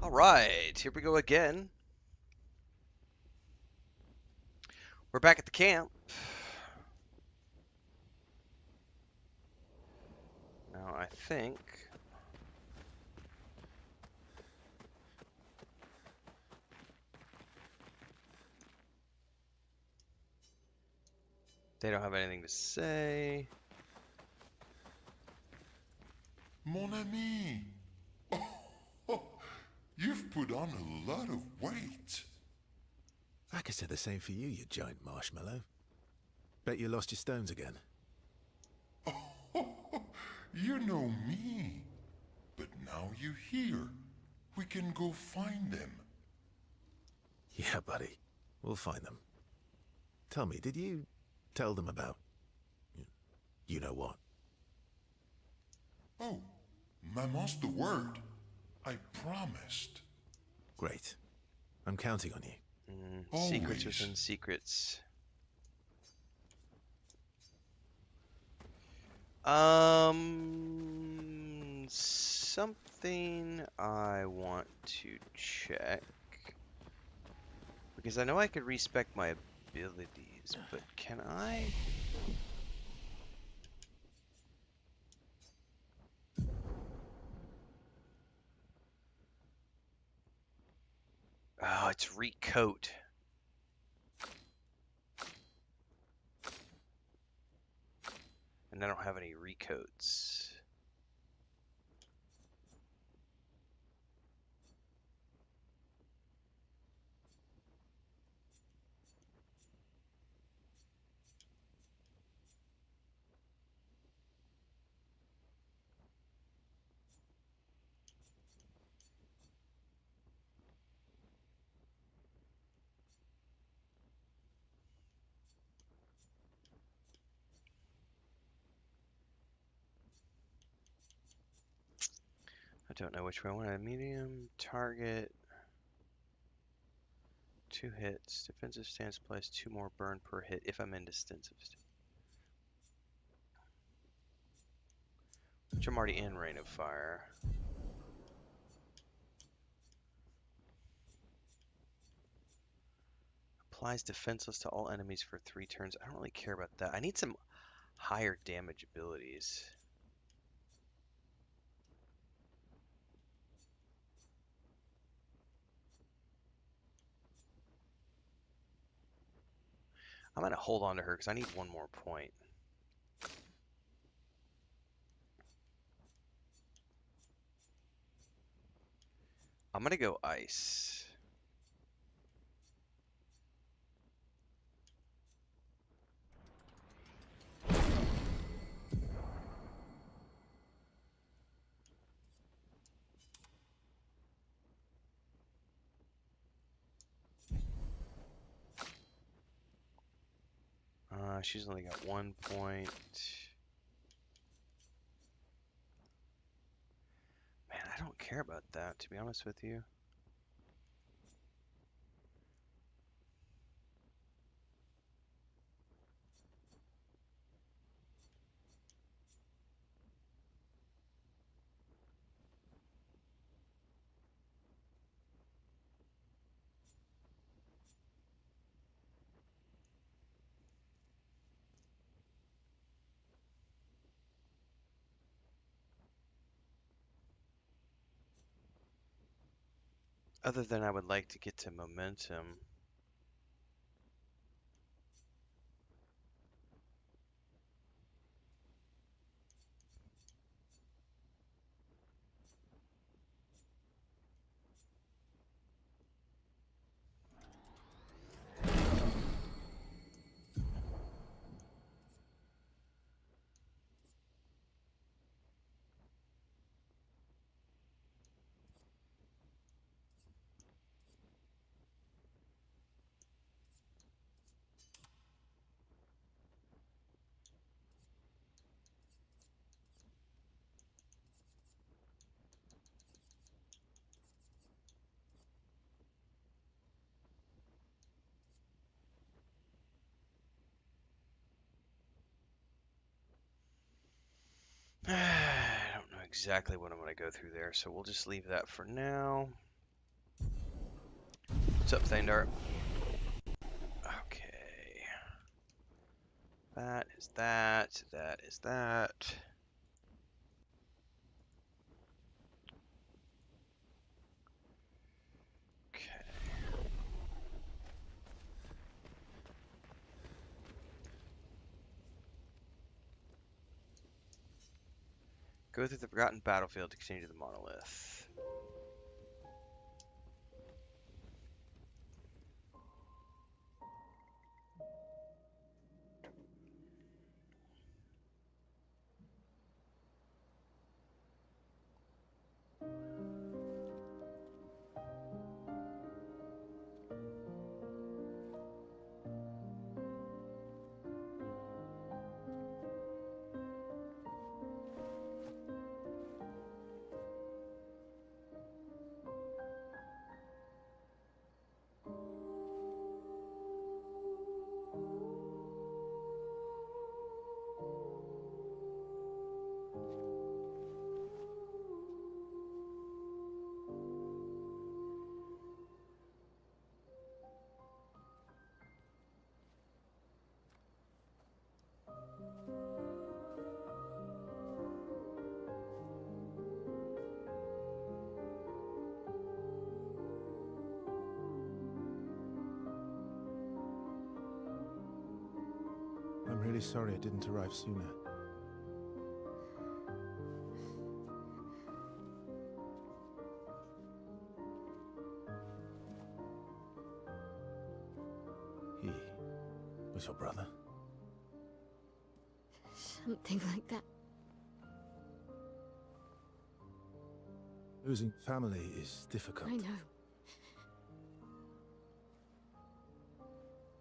All right, here we go again. We're back at the camp. Now, I think they don't have anything to say. Mon ami, you've put on a lot of weight. I could say the same for you, you giant marshmallow. Bet you lost your stones again. You know me. But now you're here. We can go find them. Yeah, buddy. We'll find them. Tell me, did you tell them about... you know what? Oh, Maman's the word. I promised. Great. I'm counting on you. Secrets Always. within secrets. Something I want to check. Because I know I could respec my abilities, but can I? Oh, it's recoat. And I don't have any recoats. I don't know which one I want. A medium target. 2 hits. Defensive stance applies 2 more burn per hit if I'm in defensive. Which I'm already in Rain of Fire. Applies defenseless to all enemies for 3 turns. I don't really care about that. I need some higher damage abilities. I'm going to hold on to her because I need 1 more point. I'm going to go ice. She's only got 1 point. Man, I don't care about that, to be honest with you. Other than I would like to get to momentum. I don't know exactly what I'm going to go through there, so we'll just leave that for now. What's up, Thandar? Okay. That is that. That is that. Okay. Go through the forgotten battlefield to continue to the monolith. I'm really sorry it didn't arrive sooner. He was your brother? Something like that. Losing family is difficult. I know.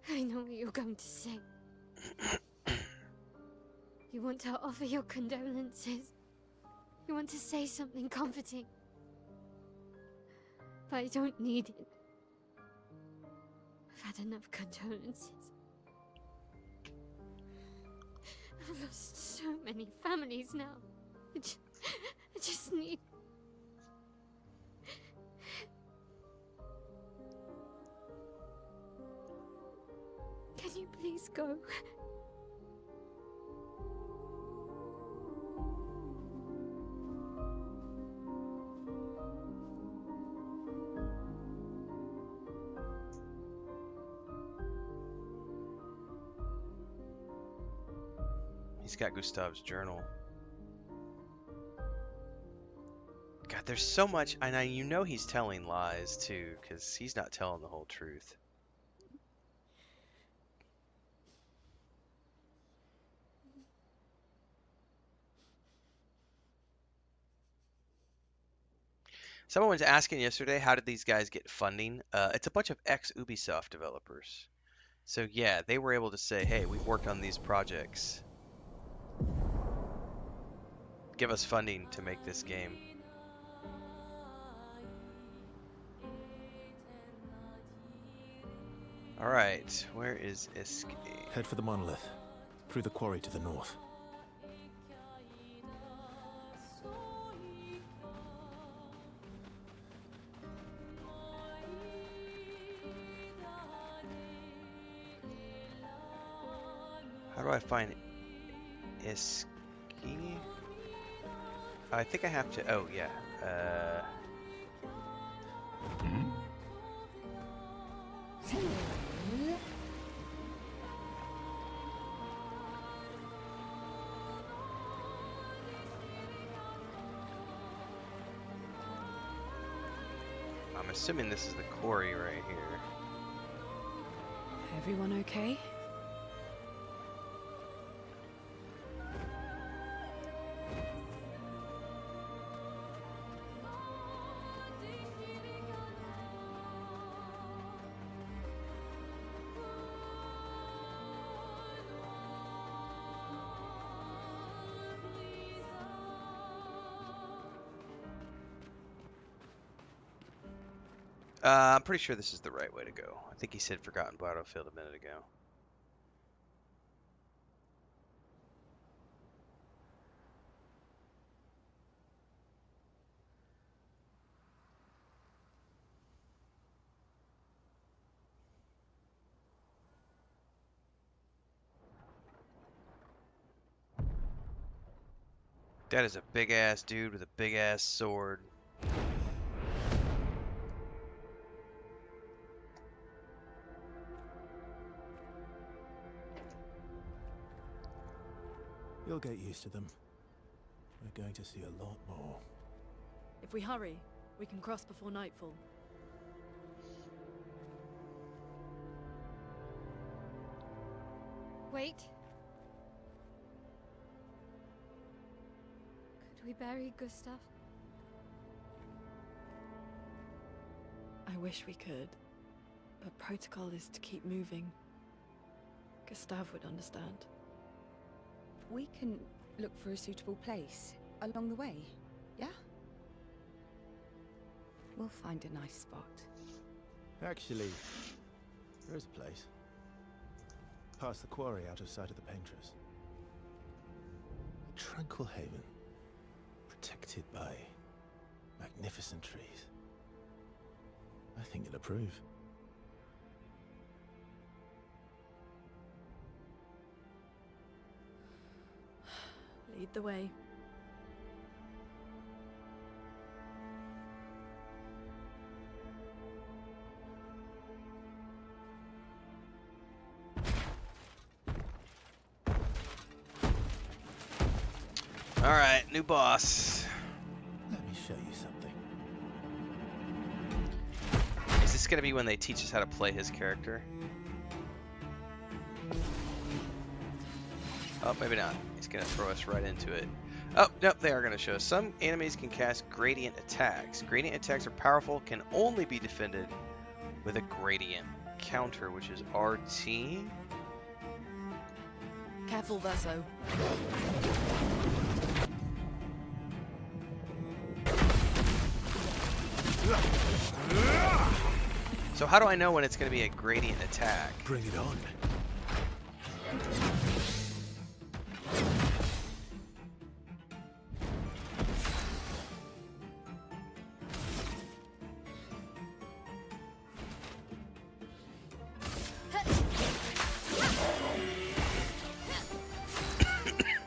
I know what you're going to say. You want to offer your condolences. You want to say something comforting. But I don't need it. I've had enough condolences. I've lost so many families now. I just need... Can you please go? He's got Gustav's journal. God, there's so much, and you know he's telling lies too, because he's not telling the whole truth. Someone was asking yesterday, how did these guys get funding? It's a bunch of ex-Ubisoft developers. So yeah, they were able to say, hey, we've worked on these projects. Give us funding to make this game. Alright, where is Escape? Head for the monolith. Through the quarry to the north. How do I find Escape? I think I have to, oh yeah. I'm assuming this is the quarry right here. Everyone okay? I'm pretty sure this is the right way to go. I think he said Forgotten Battlefield a minute ago. That is a big ass dude with a big ass sword. You'll get used to them. We're going to see a lot more. If we hurry, we can cross before nightfall. Wait. Could we bury Gustav? I wish we could, but protocol is to keep moving. Gustav would understand. We can look for a suitable place along the way, yeah? We'll find a nice spot. Actually, there is a place. Past the quarry, out of sight of the painters. A tranquil haven, protected by magnificent trees. I think you'll approve. Lead the way. Alright, new boss. Let me show you something. Is this gonna be when they teach us how to play his character? Oh, maybe not. He's gonna throw us right into it. Oh, nope, they are gonna show us. Some enemies can cast gradient attacks. Gradient attacks are powerful, can only be defended with a gradient counter, which is RT. Careful, Verso. So how do I know when it's gonna be a gradient attack? Bring it on.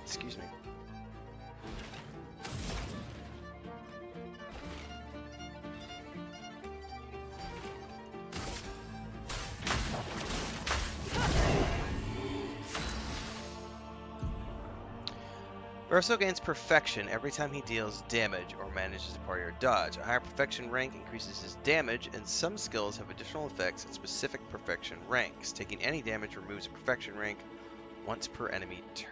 Excuse me. Verso gains perfection every time he deals damage or manages a parry or dodge. A higher perfection rank increases his damage, and some skills have additional effects at specific perfection ranks. Taking any damage removes a perfection rank once per enemy turn.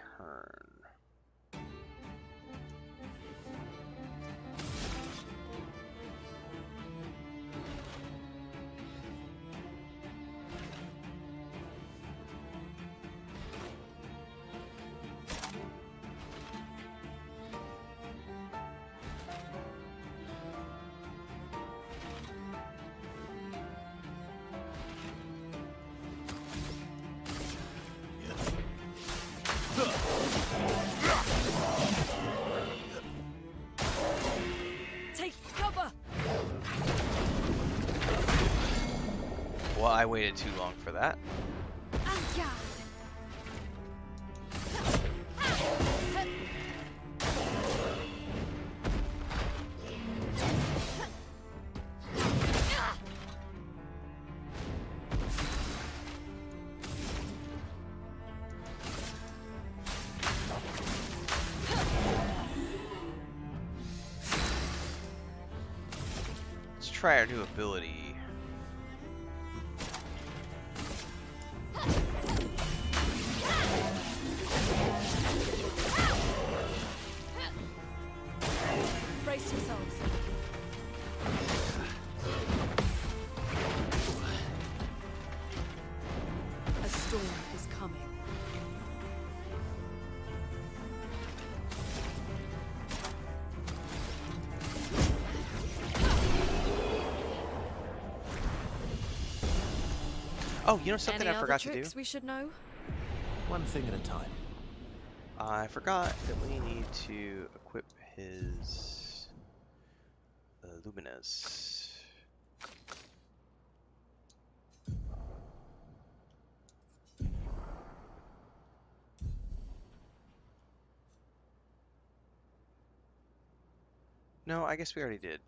Take cover! Well, I waited too long for that. Let's try our new ability. Brace yourselves. A storm is coming. Oh, you know something Any I other forgot to do? tricks we should know? One thing at a time. I forgot that we need to equip his Luminous. No, I guess we already did.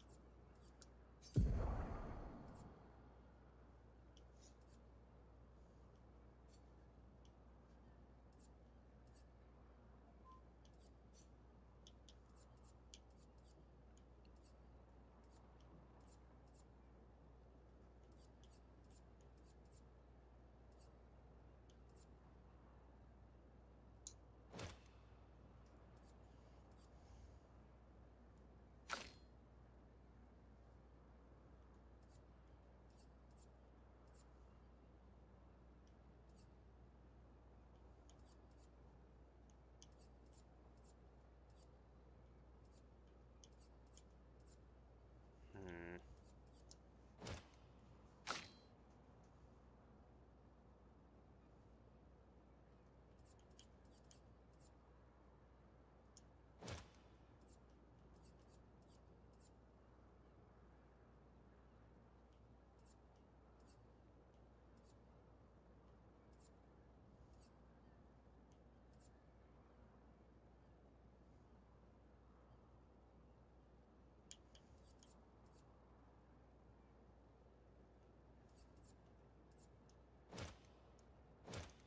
Hmm.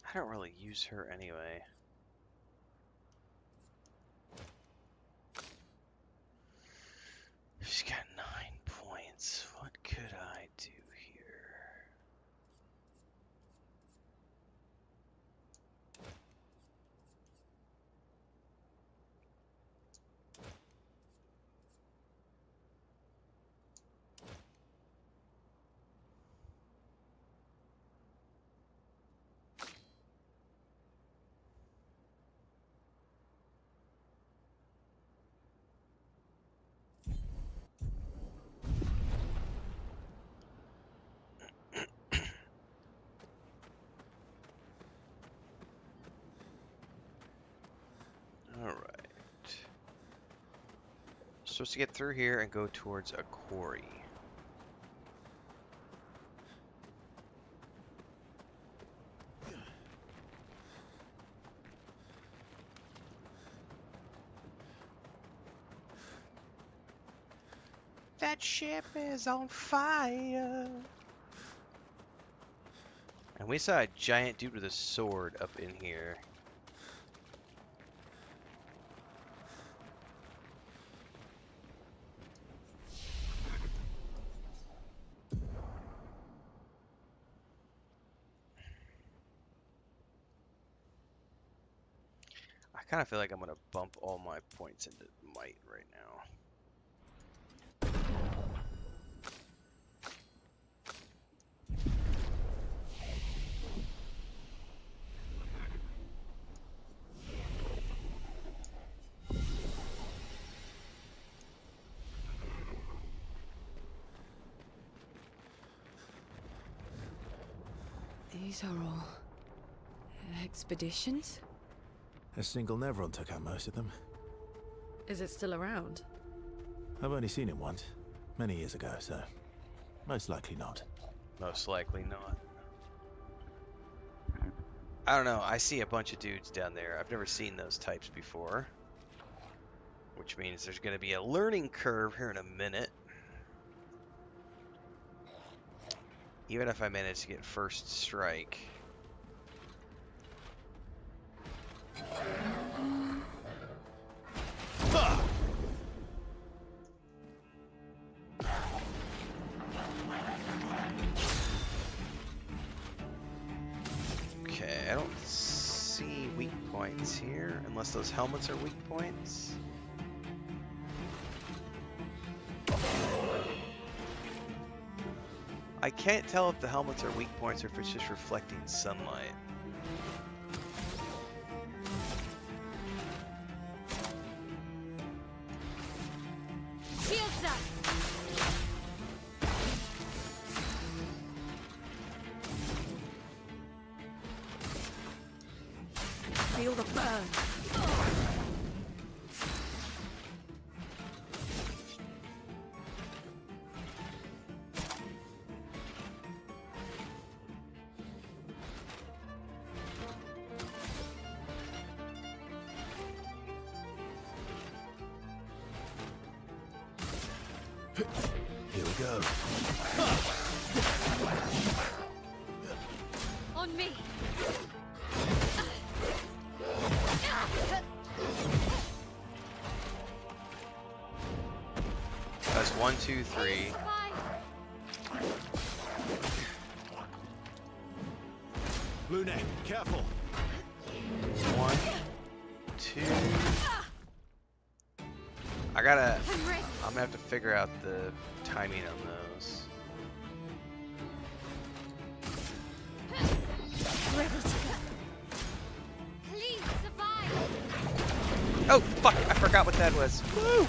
I don't really use her anyway. She's got 9 points. What could I do here? Alright. Supposed to get through here and go towards a quarry. That ship is on fire. And we saw a giant dude with a sword up in here. I kind of feel like I'm going to bump all my points into might right now. These are all expeditions? A single Nevron took out most of them. Is it still around? I've only seen it once, many years ago, so most likely not. Most likely not. I don't know. I see a bunch of dudes down there. I've never seen those types before. Which means there's going to be a learning curve here in a minute. Even if I manage to get first strike. Okay, I don't see weak points here, unless those helmets are weak points. I can't tell if the helmets are weak points or if it's just reflecting sunlight. Shields up! Feel the burn. Here we go. On me. That's 1, 2, 3. Blue neck, careful. 1, 2. I'm gonna have to figure out the timing on those. Ready to go. Please survive. Oh fuck! I forgot what that was. Woo!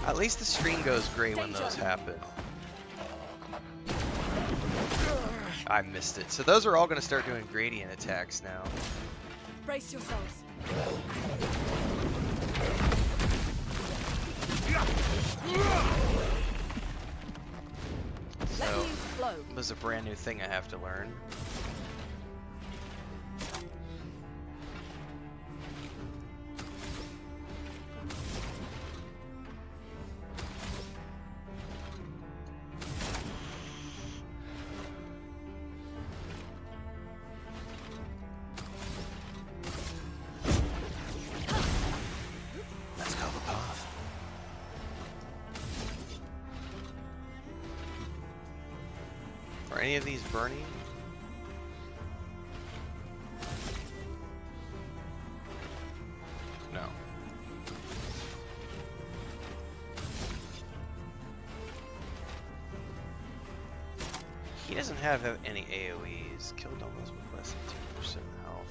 At least the screen goes gray when those happen. I missed it. So those are all going to start doing gradient attacks now. Brace yourselves. Let So me flow. it was a brand new thing I have to learn. Let's carve a path. Are any of these burning? No. He doesn't have any AoEs. Killed almost with less than 2% health.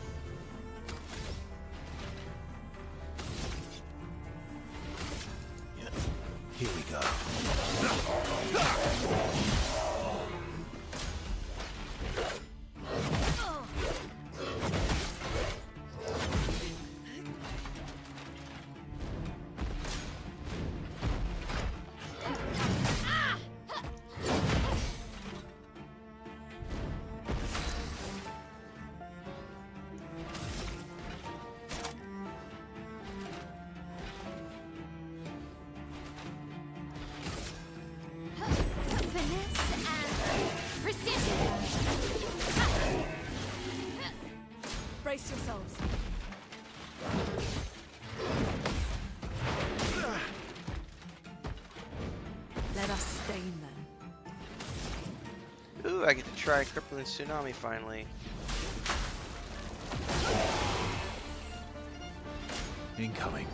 Here we go. Finesse and precision. Brace yourselves. Let us stain them. Ooh, I get to try Crippling Tsunami finally. Incoming.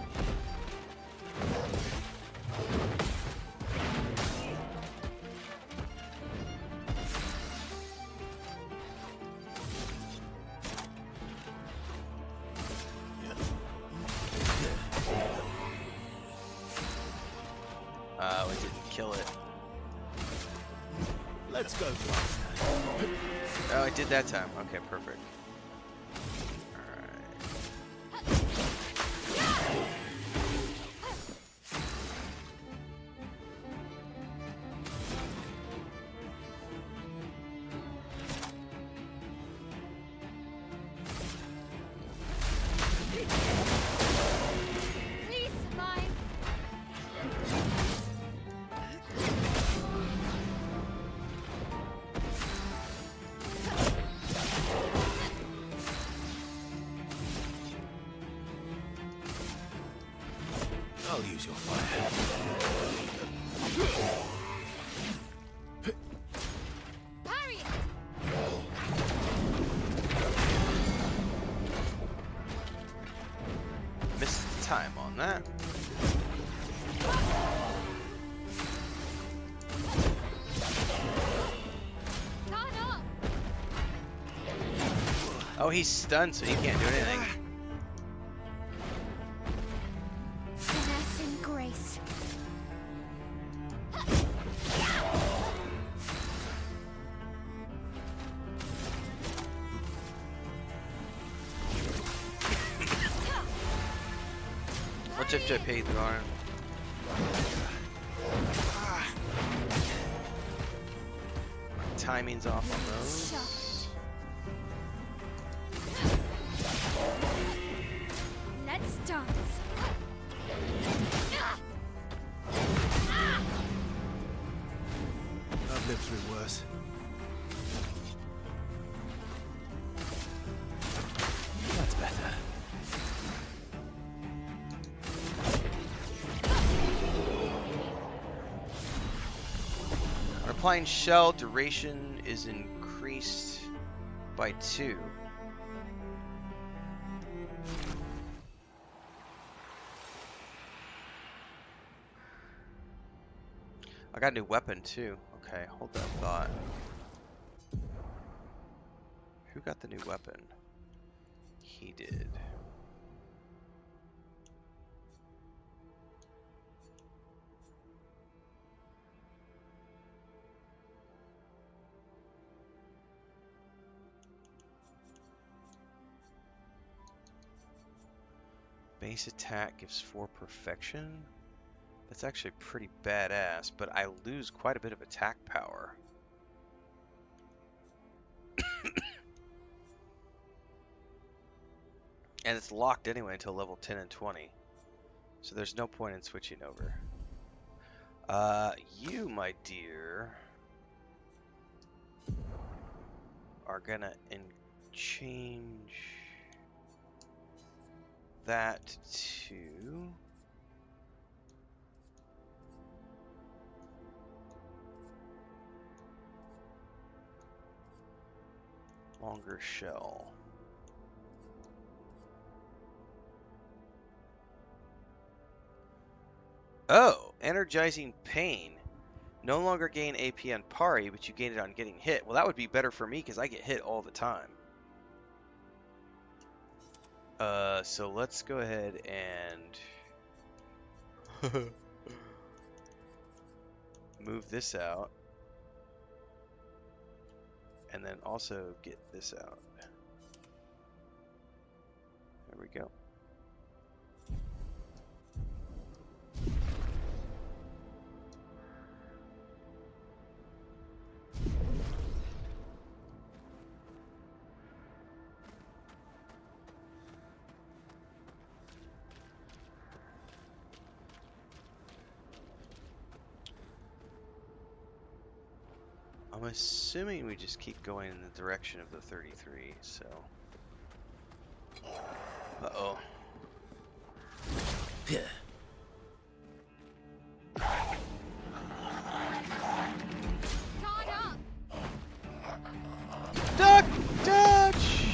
Oh, it didn't kill it. Let's go fast. Oh, it did that time. Okay, perfect. Alright. Please survive. I'll use your fire. Parry it. Missed the time on that. Caught up. Oh, he's stunned, so he can't do anything. Finesse and grace. What's if I paid the arm? Timing's off on those. Let's dance. lived through worse. That's better. On applying shell, duration is increased by 2. I got a new weapon too. Okay, hold that thought. Who got the new weapon? He did. Base attack gives 4 perfection. That's actually pretty badass, but I lose quite a bit of attack power. And it's locked anyway until level 10 and 20. So there's no point in switching over. You, my dear, are gonna change that to longer shell. Oh, energizing pain. No longer gain AP on parry, but you gain it on getting hit. Well, that would be better for me because I get hit all the time. So let's go ahead and move this out. And then also get this out. There we go. I'm assuming we just keep going in the direction of the 33, so... Uh-oh. Yeah. Duck! Dodge!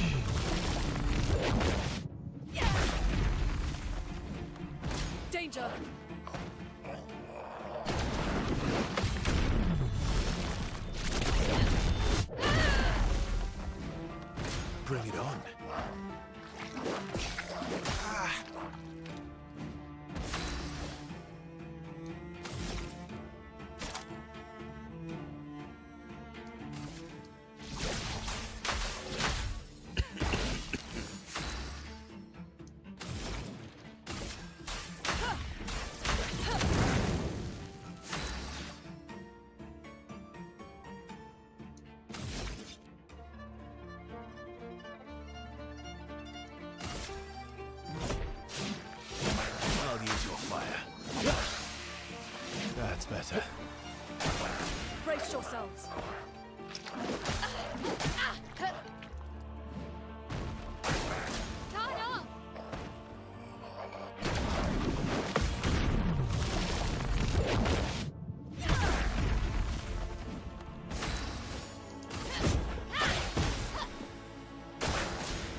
Danger! Bring it on. I'll use your fire. That's better. Brace yourselves.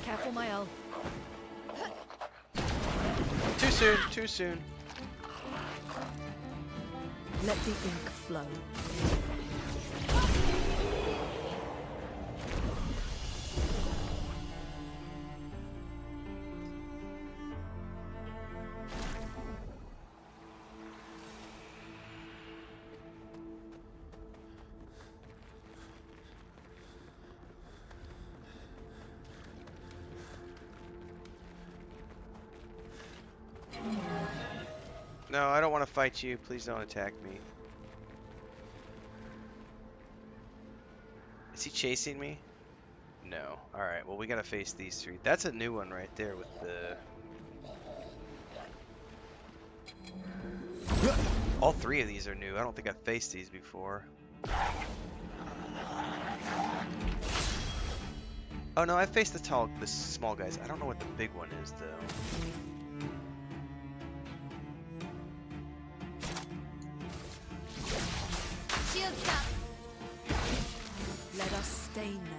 Careful, my L. Too soon, too soon. Let the ink flow. No, I don't want to fight you. Please don't attack me. Is he chasing me? No. Alright, well we gotta face these 3. That's a new one right there with the... All 3 of these are new. I don't think I've faced these before. Oh no, I faced the small guys. I don't know what the big one is though. Shields up. Let us stain them.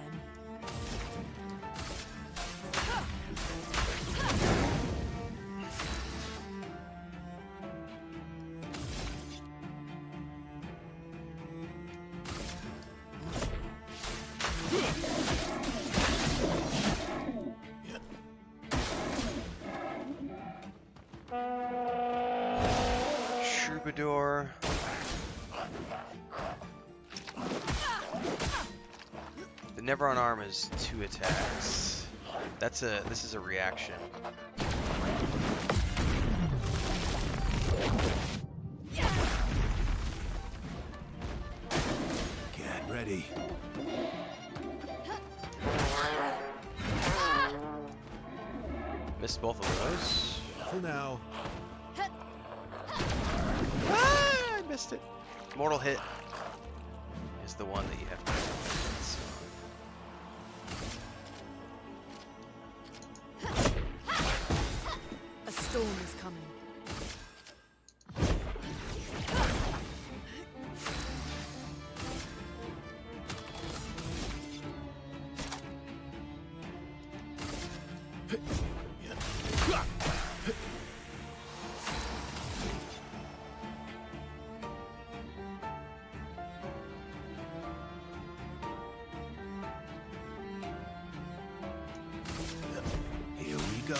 Troubadour. The Never on Arm is 2 attacks. This is a reaction. Get ready. Missed both of those. For now. Ah, I missed it. Mortal hit is the one that you have to hit. A storm is coming. Here we go.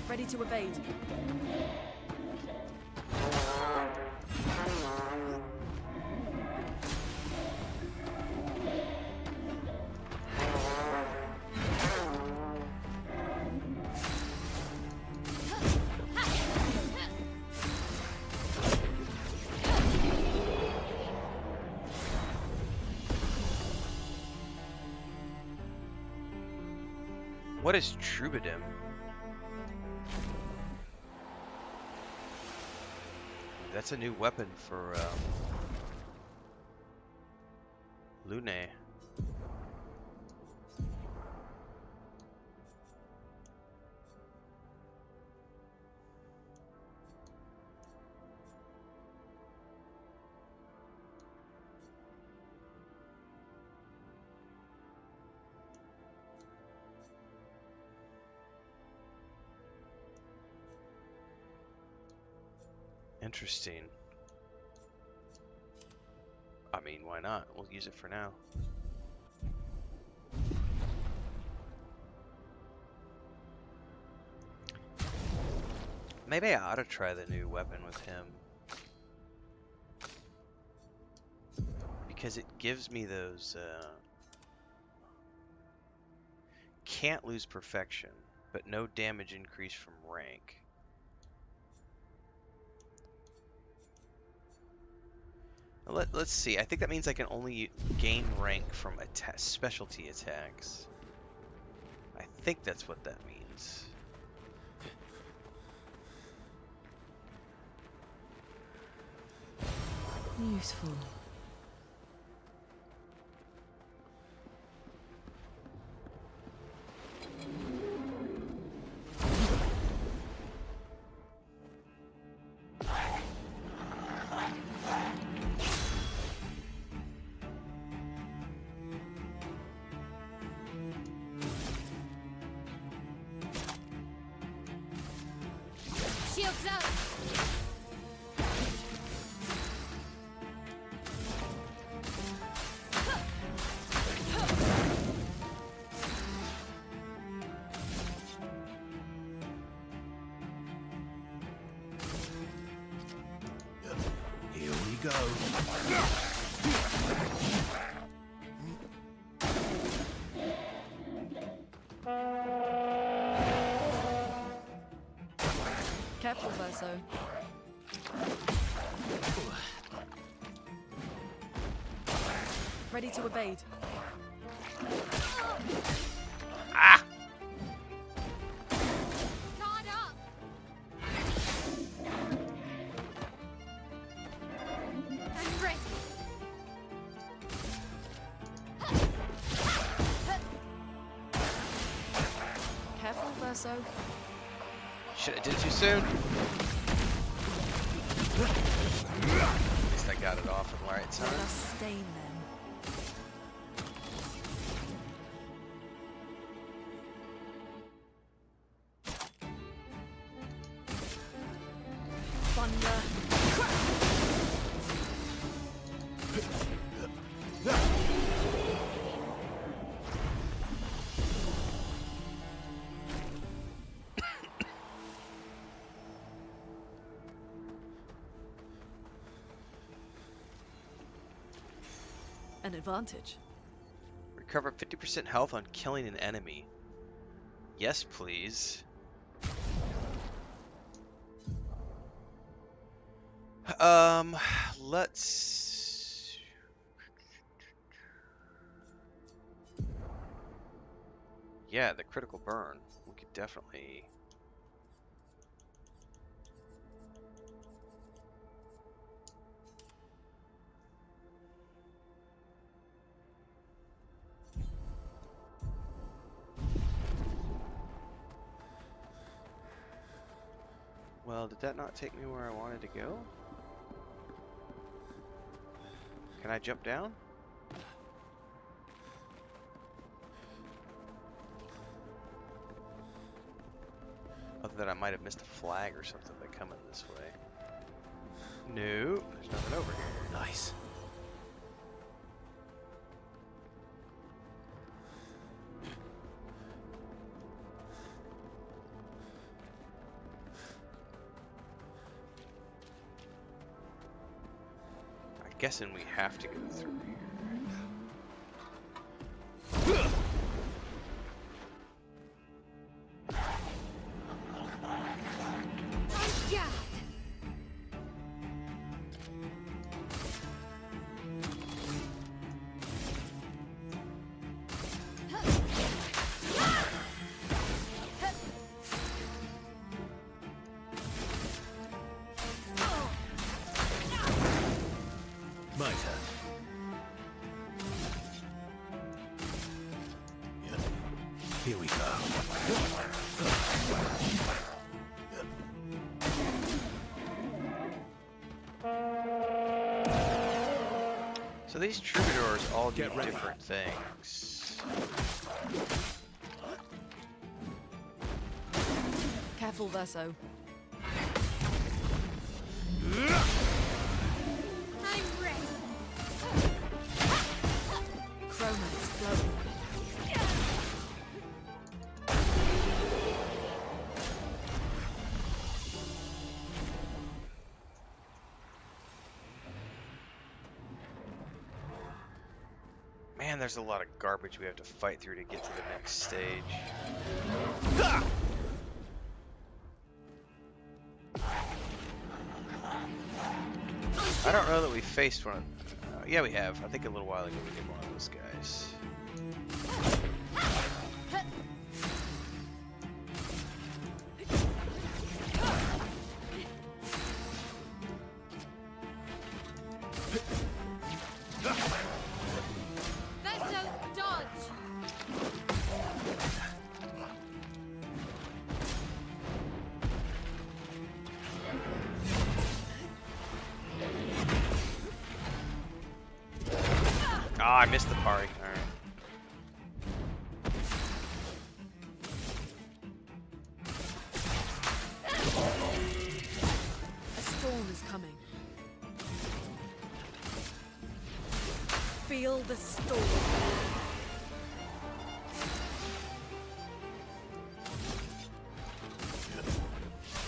Ready to evade. What is Troubadour? That's a new weapon for Lune. Interesting. I mean, why not? We'll use it for now. Maybe I ought to try the new weapon with him. Because it gives me those, can't lose perfection, but no damage increase from rank. Let's see. I think that means I can only gain rank from specialty attacks. I think that's what that means. Useful. Shields up. Here we go. Careful, Verso. Ready to evade. Ah! Guard up. I'm ready. verso. Shit, I did it too soon. At least I got it off at the right Let time. us stain them. Thunder. An advantage. Recover 50% health on killing an enemy. Yes, please. Let's... Yeah, the critical burn. We could definitely... Well, did that not take me where I wanted to go? Can I jump down? Other than I might have missed a flag or something by coming this way. No, there's nothing over here. Nice. I'm guessing we have to go through here. My turn. Here we go. So these troubadours all do Get ready. different things. Careful, verso. I'm ready. Chroma's flowing. Man, there's a lot of garbage we have to fight through to get to the next stage. I don't know that we faced one of... yeah, we have. I think a little while ago we did one of those guys. Verso, dodge. Ah, I missed the parry. Alright. A storm is coming. Feel the storm.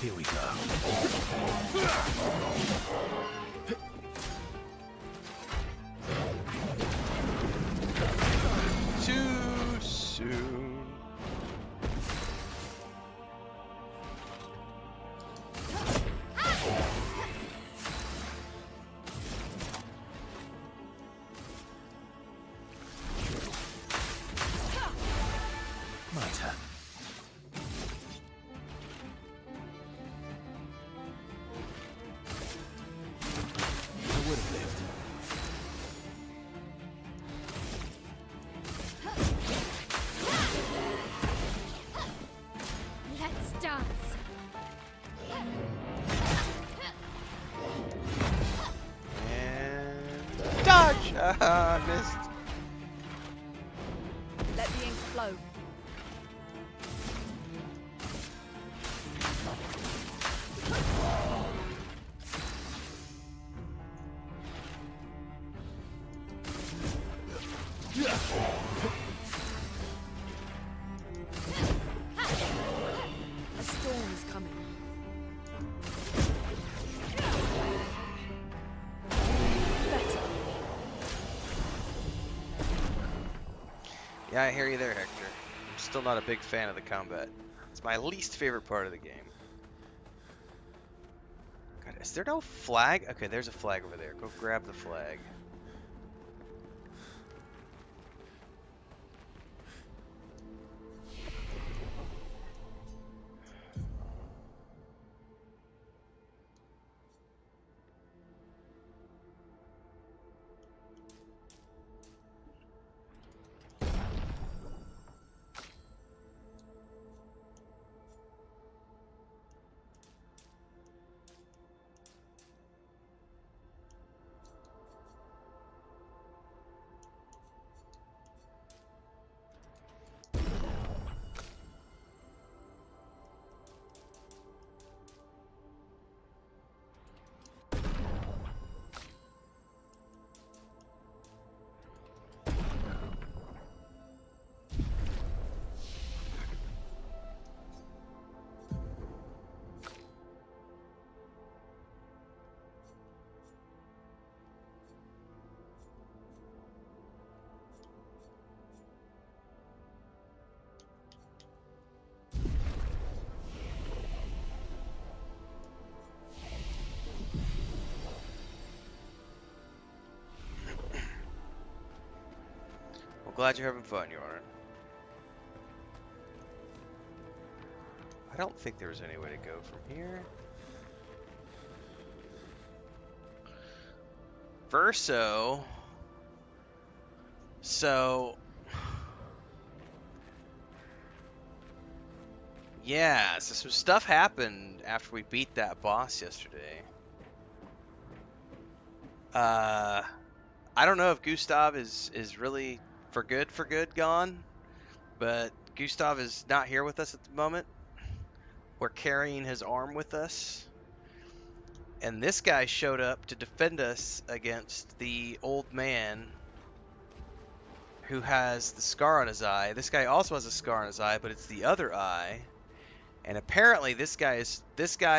Here we go. Too soon. My turn. I missed. Let the ink flow. A storm is coming. Better. Yeah, I hear you there, Hector. I'm still not a big fan of the combat. It's my least favorite part of the game. God, is there no flag? Okay, there's a flag over there. Go grab the flag. Well, glad you're having fun, Yorin. I don't think there was any way to go from here. Verso. So, yeah, so some stuff happened after we beat that boss yesterday. I don't know if Gustav is really for good gone, but Gustav is not here with us at the moment. We're carrying his arm with us. And this guy showed up to defend us against the old man who has the scar on his eye. This guy also has a scar on his eye, but it's the other eye. And apparently this guy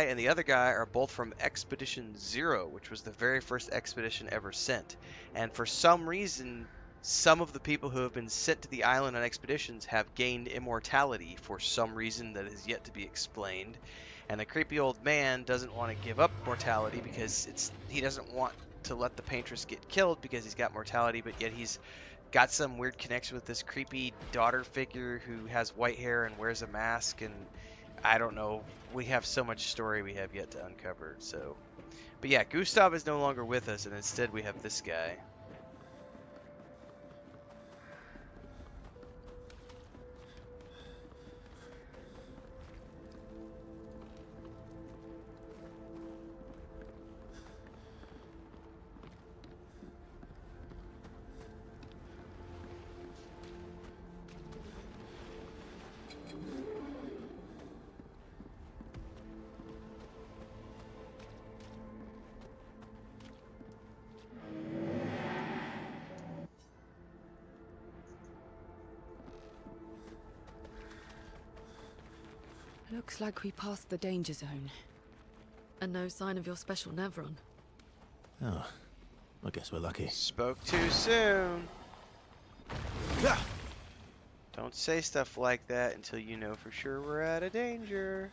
and the other guy are both from Expedition 0, which was the very first expedition ever sent. And for some reason, some of the people who have been sent to the island on expeditions have gained immortality for some reason that is yet to be explained. And the creepy old man doesn't want to give up mortality because he doesn't want to let the paintress get killed because he's got mortality, but yet he's got some weird connection with this creepy daughter figure who has white hair and wears a mask, and I don't know. We have so much story we have yet to uncover. So, but yeah, Gustav is no longer with us, and instead we have this guy. Looks like we passed the danger zone. And no sign of your special Nevron. Oh, I guess we're lucky. Spoke too soon. Yeah. Don't say stuff like that until you know for sure we're out of danger.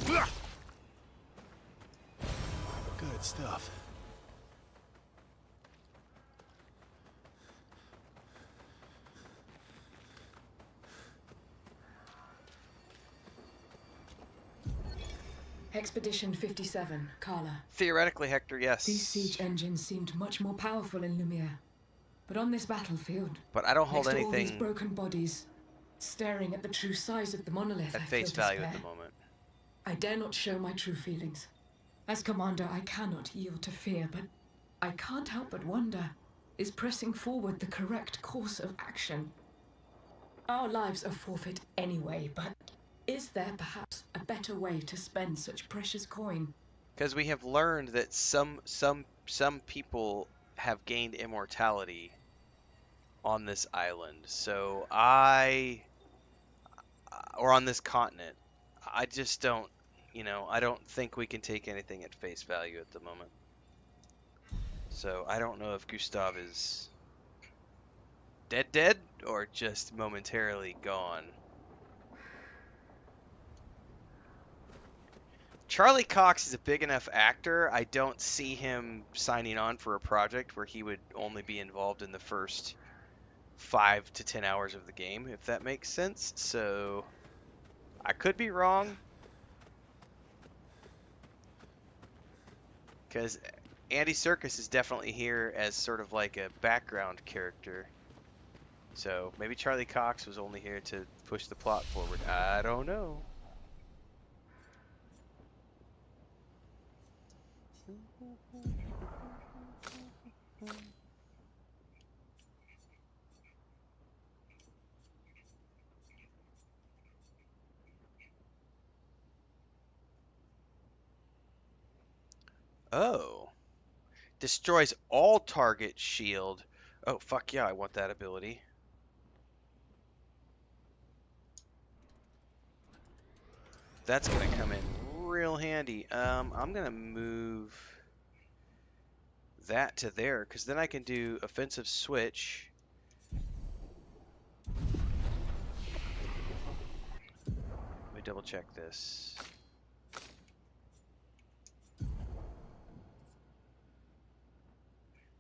Yeah. Good stuff. Expedition 57, Carla. Theoretically, Hector, yes. These siege engines seemed much more powerful in Lumiere. But on this battlefield, But I don't hold next to all these anything broken bodies, staring at the true size of the monolith, at I face feel value despair. at the moment. I dare not show my true feelings. As commander, I cannot yield to fear, but I can't help but wonder, is pressing forward the correct course of action? Our lives are forfeit anyway, but is there perhaps a better way to spend such precious coin? Because we have learned that some people have gained immortality on this island. So or on this continent, I just don't, I don't think we can take anything at face value at the moment. So I don't know if Gustav is dead or just momentarily gone. Charlie Cox is a big enough actor. I don't see him signing on for a project where he would only be involved in the first 5 to 10 hours of the game, if that makes sense. So I could be wrong, because Andy Serkis is definitely here as sort of like a background character. So maybe Charlie Cox was only here to push the plot forward. I don't know. Oh. Destroys all target shield. Oh, fuck yeah, I want that ability. That's going to come in real handy. I'm going to move that to there, because then I can do offensive switch. Let me double check this.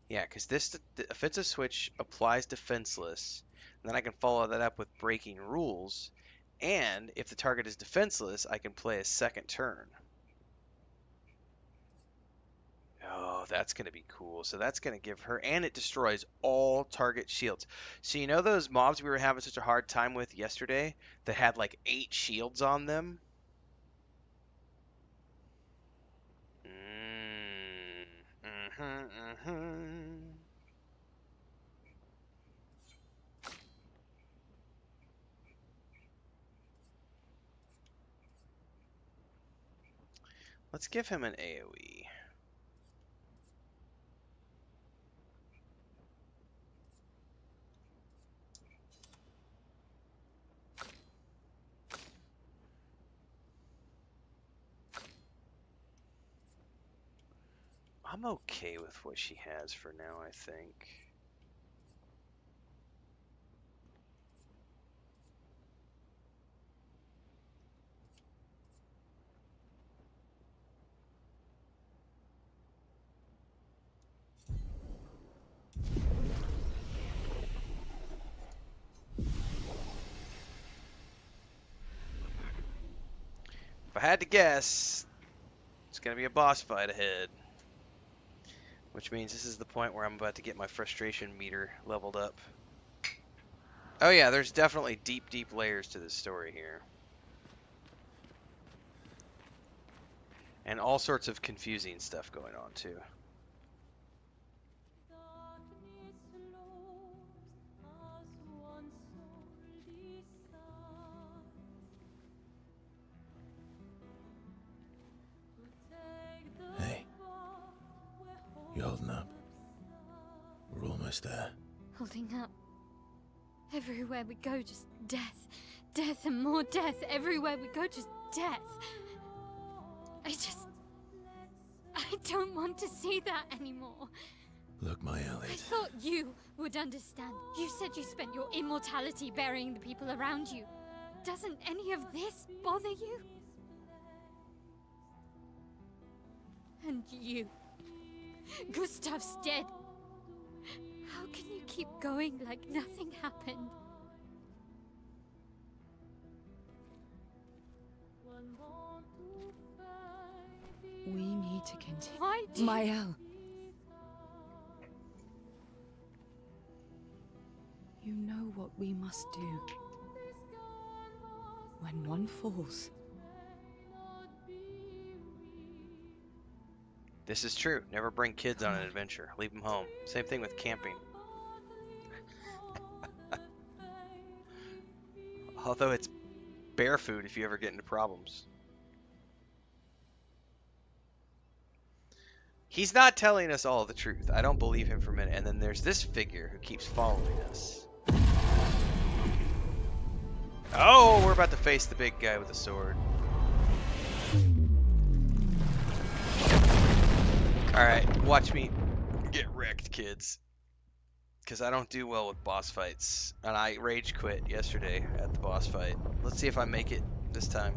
Yeah, because the offensive switch applies defenseless. And then I can follow that up with breaking rules. And if the target is defenseless, I can play a second turn. Oh, that's going to be cool. So that's going to give her, and it destroys all target shields. So you know those mobs we were having such a hard time with yesterday that had like 8 shields on them? Let's give him an AoE. I'm okay with what she has for now, I think. If I had to guess, it's going to be a boss fight ahead. Which means this is the point where I'm about to get my frustration meter leveled up. Oh yeah, there's definitely deep, deep layers to this story here. And all sorts of confusing stuff going on too. Hey, you holding up? We're almost there. Holding up. Everywhere we go, just death. Death and more death. Everywhere we go, just death. I don't want to see that anymore. Look, my I Elliot. thought you would understand. You said you spent your immortality burying the people around you. Doesn't any of this bother you? And you. Gustav's dead. How can you keep going like nothing happened? to continue. Why do you... Mael. You know what we must do. When one falls. This is true. Never bring kids on an adventure. Leave them home. Same thing with camping. Although it's bear food if you ever get into problems. He's not telling us all the truth. I don't believe him for a minute. And then there's this figure who keeps following us. Oh, we're about to face the big guy with the sword. Alright, watch me get wrecked, kids. Because I don't do well with boss fights. And I rage quit yesterday at the boss fight. Let's see if I make it this time.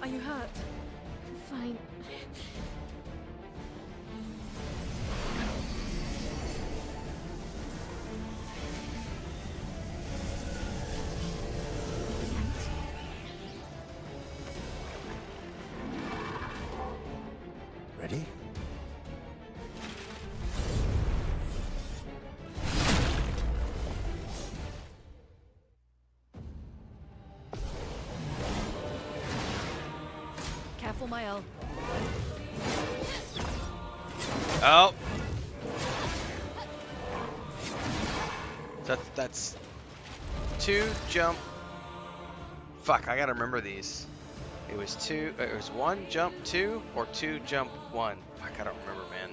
Are you hurt? Fine. Ready? Careful, Mael. Oh! That's 2 jump. Fuck, I gotta remember these. It was 1 jump 2 or 2 jump 1. Fuck, I don't remember, man.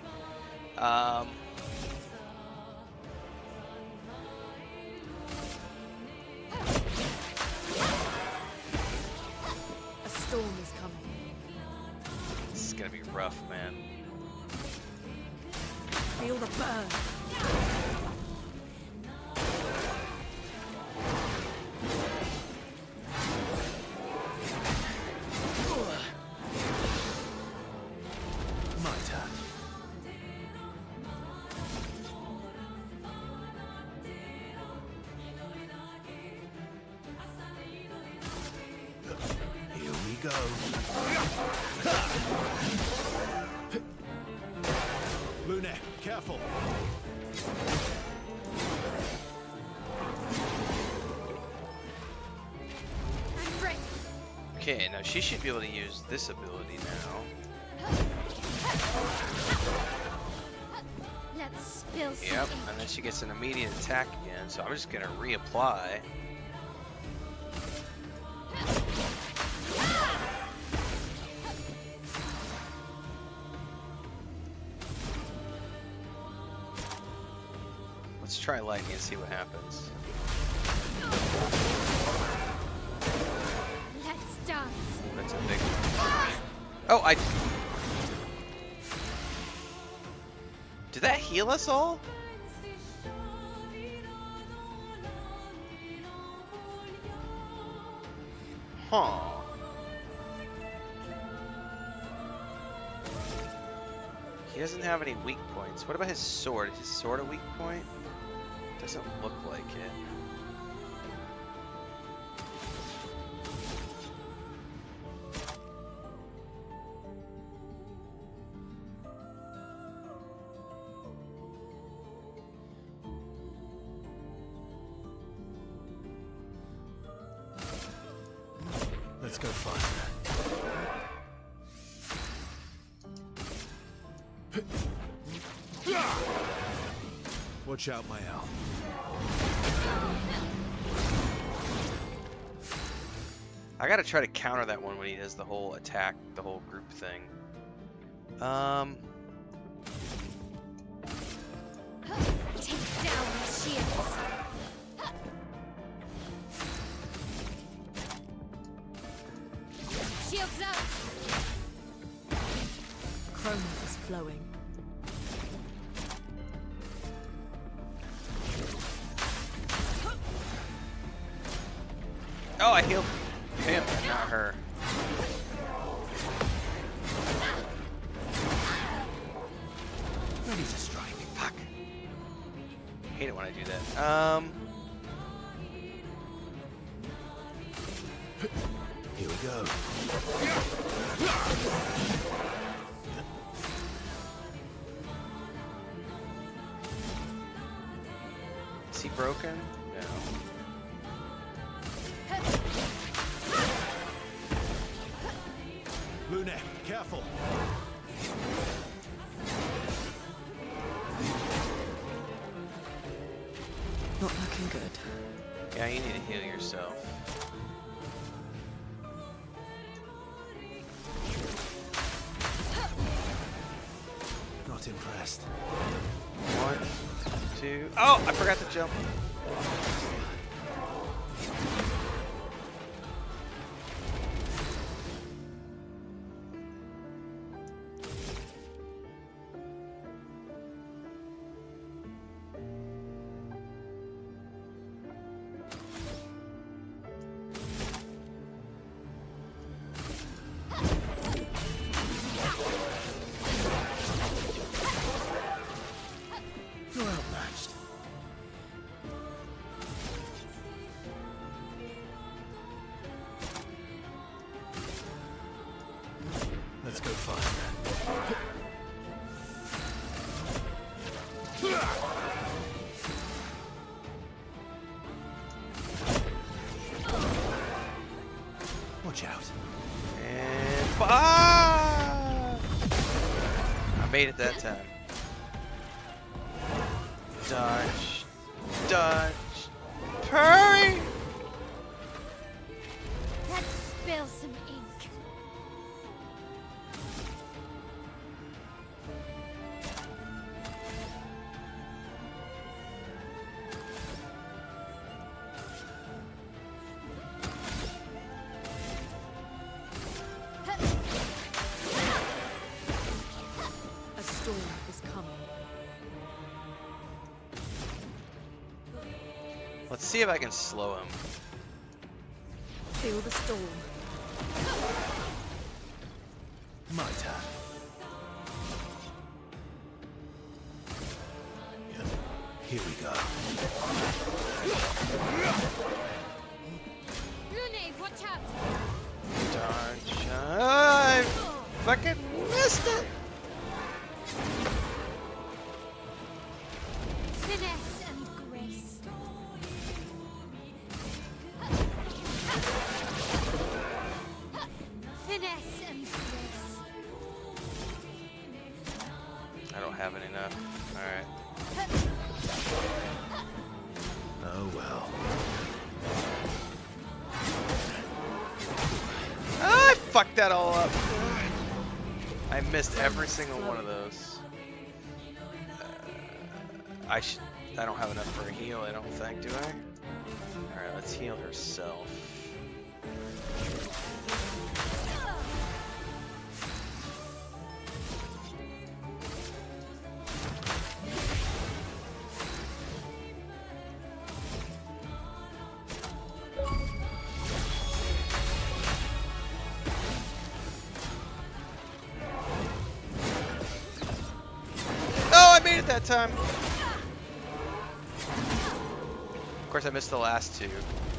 A storm is coming. This is gonna be rough, man. Feel the burn. My turn. Here we go. Lune, careful. I'm ready. Okay, now she should be able to use this ability now. Let's spill some Yep, ink. and then she gets an immediate attack again, so I'm just gonna reapply. Let's try lightning and see what happens. Let's dance. That's a big one. Oh, did that heal us all? Huh. He doesn't have any weak points. What about his sword? Is his sword a weak point? Doesn't look like it. Let's go faster. Watch out, Mael. I gotta try to counter that one when he does the whole attack, the whole group thing. Take down the shields. Shields up! Chroma is flowing. Oh, I healed him, not her. Ready to strike. Fuck. Hate it when I do that. Here we go. Is he broken? No. Lune, careful. Not looking good. Yeah, you need to heal yourself. Not impressed. 1, 2. Oh, I forgot to jump. You're outmatched. Let's go find Watch out. And ah! I made it that time. Dodge. Dodge. Hurry! Let's spill some ink. A storm is coming. Let's see if I can slow him. Feel the storm. my turn. Yeah. Here we go. Lune, watch out! Dodge. I fucking missed it! Finesse and grace. Finesse and grace. I don't have it enough. Alright. Oh well. I fucked that all up. I missed every single one of those. I don't have enough for a heal, I don't think, do I? Alright, let's heal herself. Oh, I made it that time! Of course, I missed the last two.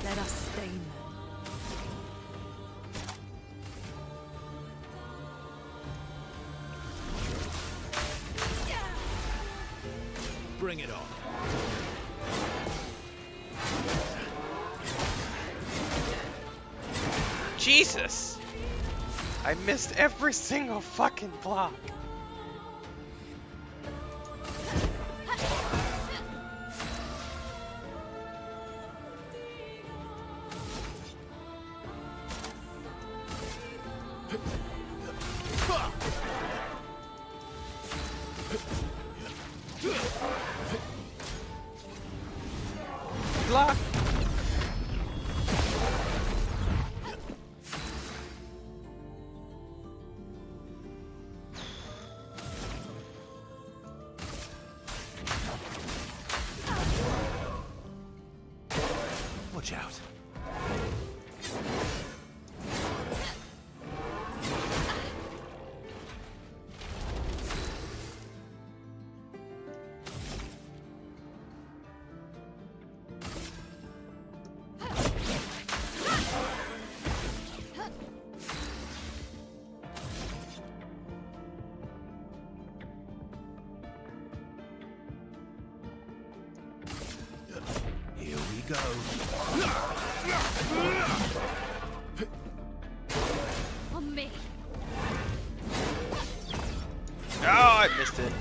Let us stain them. Bring it on. Jesus! I missed every single fucking block. Block. Watch out. Here we go. On me. Oh, I missed it.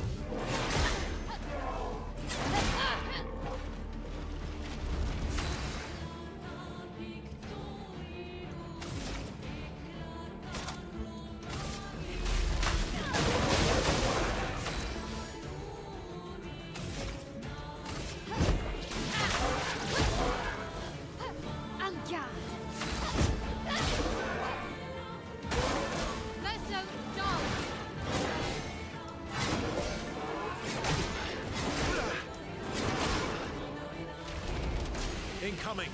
Anga. Meso dog. Incoming.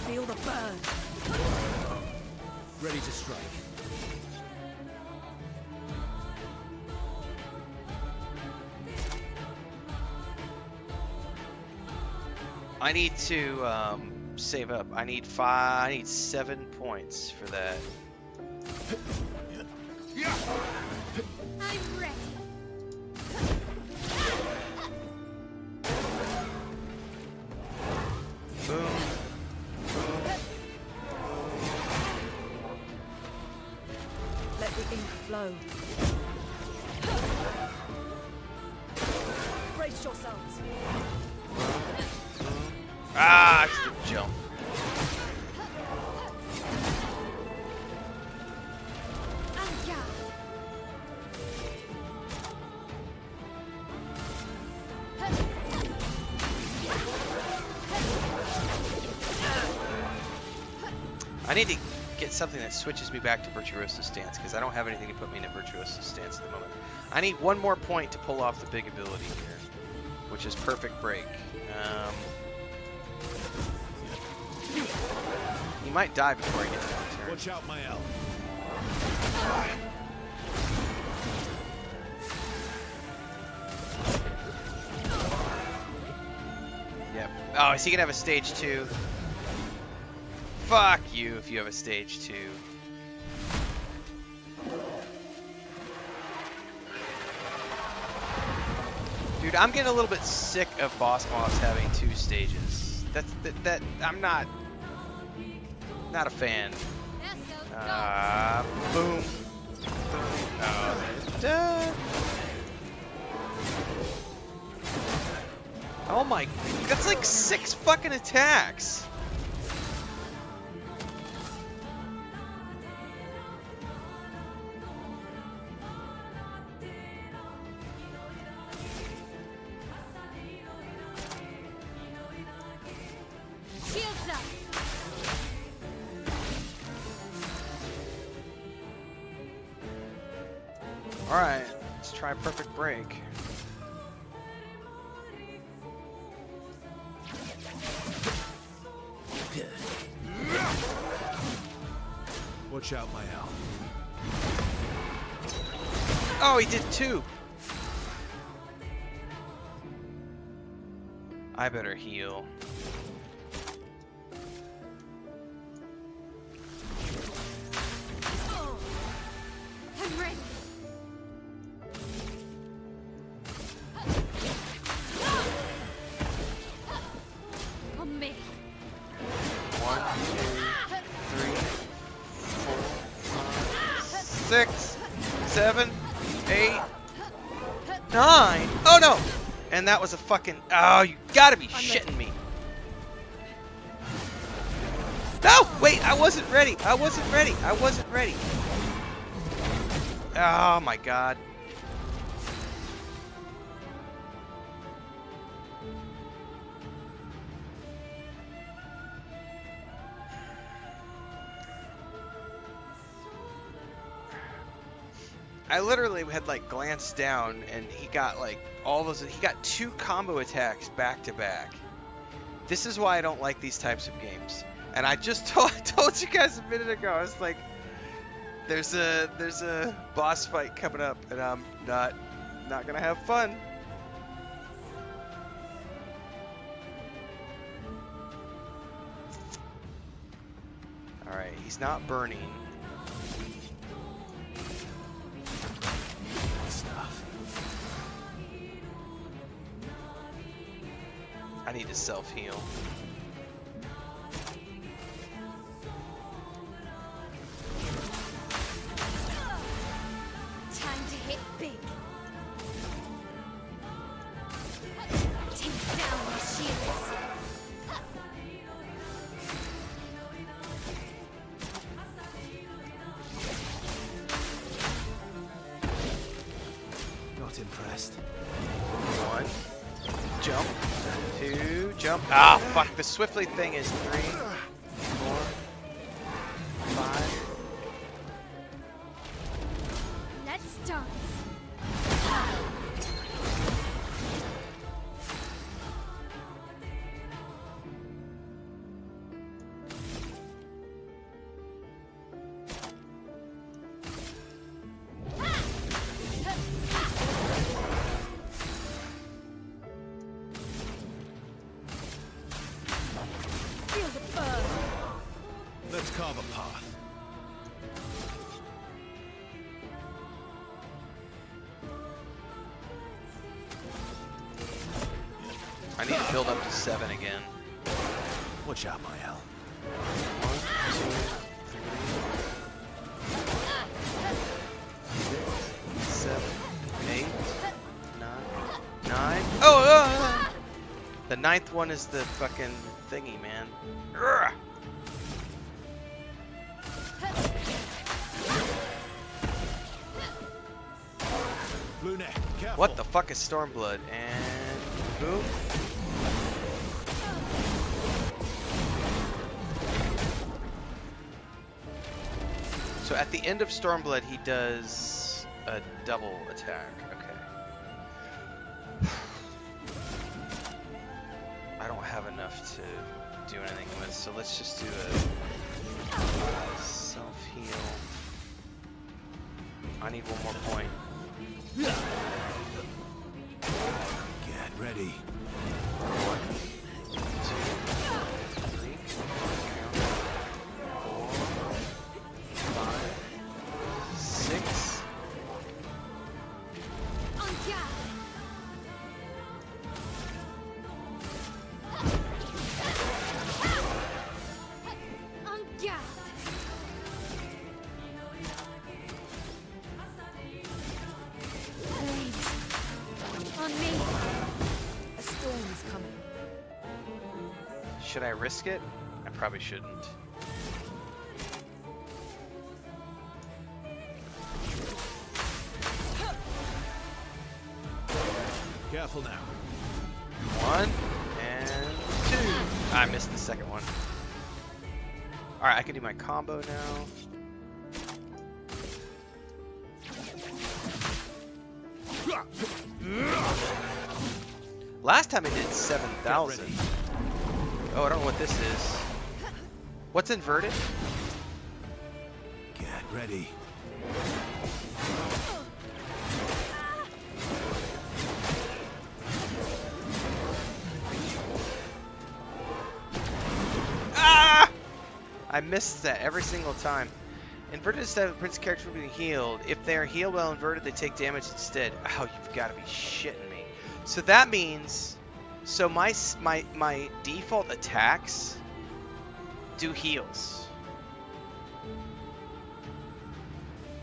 Feel the burn. Ready to strike. I need to save up. I need 7 points for that. I'm ready. Boom. Let the ink flow. Brace yourselves. Ah, it's the jump. Anga. I need to get something that switches me back to Virtuoso stance because I don't have anything to put me in a Virtuoso stance at the moment. I need one more point to pull off the big ability here, which is Perfect Break. He might die before I get to my turn. Watch out, my L. Yep. Oh, is he gonna have a stage 2? Fuck you if you have a stage 2. Dude, I'm getting a little bit sick of boss mobs having 2 stages. That I'm not a fan. Meso dog. Boom. Boom. Oh, there's death. Oh my, that's like 6 fucking attacks. Shields up. Alright, let's try Perfect Break. Watch out, my L. Oh, he did 2. I better heal. I'm ready. On me. 1, 2, 3, 4, 5, 6, 7, 8, 9. Oh no! And that was a fucking. Oh, you gotta be shitting me. No! Wait, I wasn't ready. I wasn't ready. I wasn't ready. Oh my god. I literally had like glanced down and he got like all those. He got 2 combo attacks back to back. This is why I don't like these types of games. And I just told you guys a minute ago. I was like, there's a boss fight coming up, and I'm not gonna have fun. All right, he's not burning. I need to self-heal. Time to hit big. Take down the shields. Not impressed. 1, jump. 2, jump. Ah, fuck. The swiftly thing is 3, 4, 5. Let's dance. Feel the burn. Let's carve a path. I need to build up to 7 again. Watch out, my Al. 1, 2, 3, 6, 7, 8, 9, 9. Oh! The 9th one is the fucking thingy, man. Urgh. Blue neck, careful. What the fuck is Stormblood? And boom. So at the end of Stormblood, he does a double attack. Okay. I don't have enough to do anything with, so let's just do a self-heal. I need 1 more point. Get ready. 1, 2, 3, 4, 5, 6. En garde. En garde. Blades. On me. A storm is coming. Should I risk it? I probably shouldn't. Careful now. 1 and 2. I missed the second one. Alright, I can do my combo now. Last time I did 7,000. Oh, I don't know what this is. What's inverted? Get ready. Ah! I missed that every single time. Inverted instead of Prince character being healed. If they are healed while inverted, they take damage instead. Oh, you've got to be shitting me. So that means, so my default attacks do heals.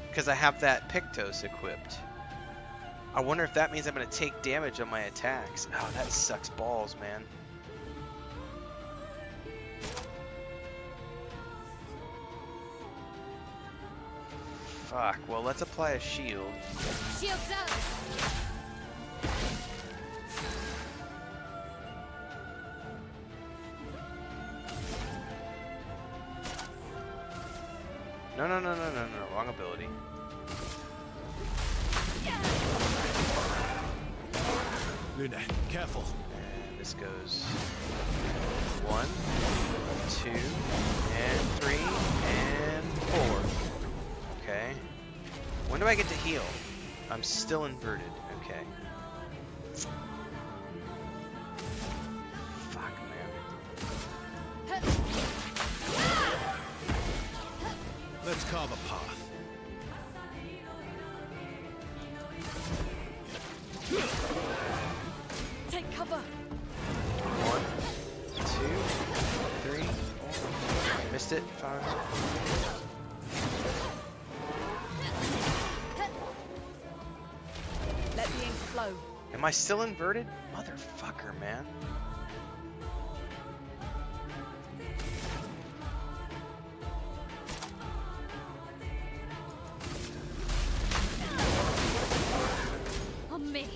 Because I have that Pictos equipped. I wonder if that means I'm going to take damage on my attacks. Oh, that sucks balls, man. Fuck, well, let's apply a shield. Shields up. No, wrong ability. Luna, careful. And this goes 1, 2, and 3, and 4. Okay. When do I get to heal? I'm still inverted. Okay. Fuck, man. Let's carve a path. Take cover. 1, 2, 3, 4. Missed it. 5. Let the ink flow. Am I still inverted? Motherfucker, man. On me.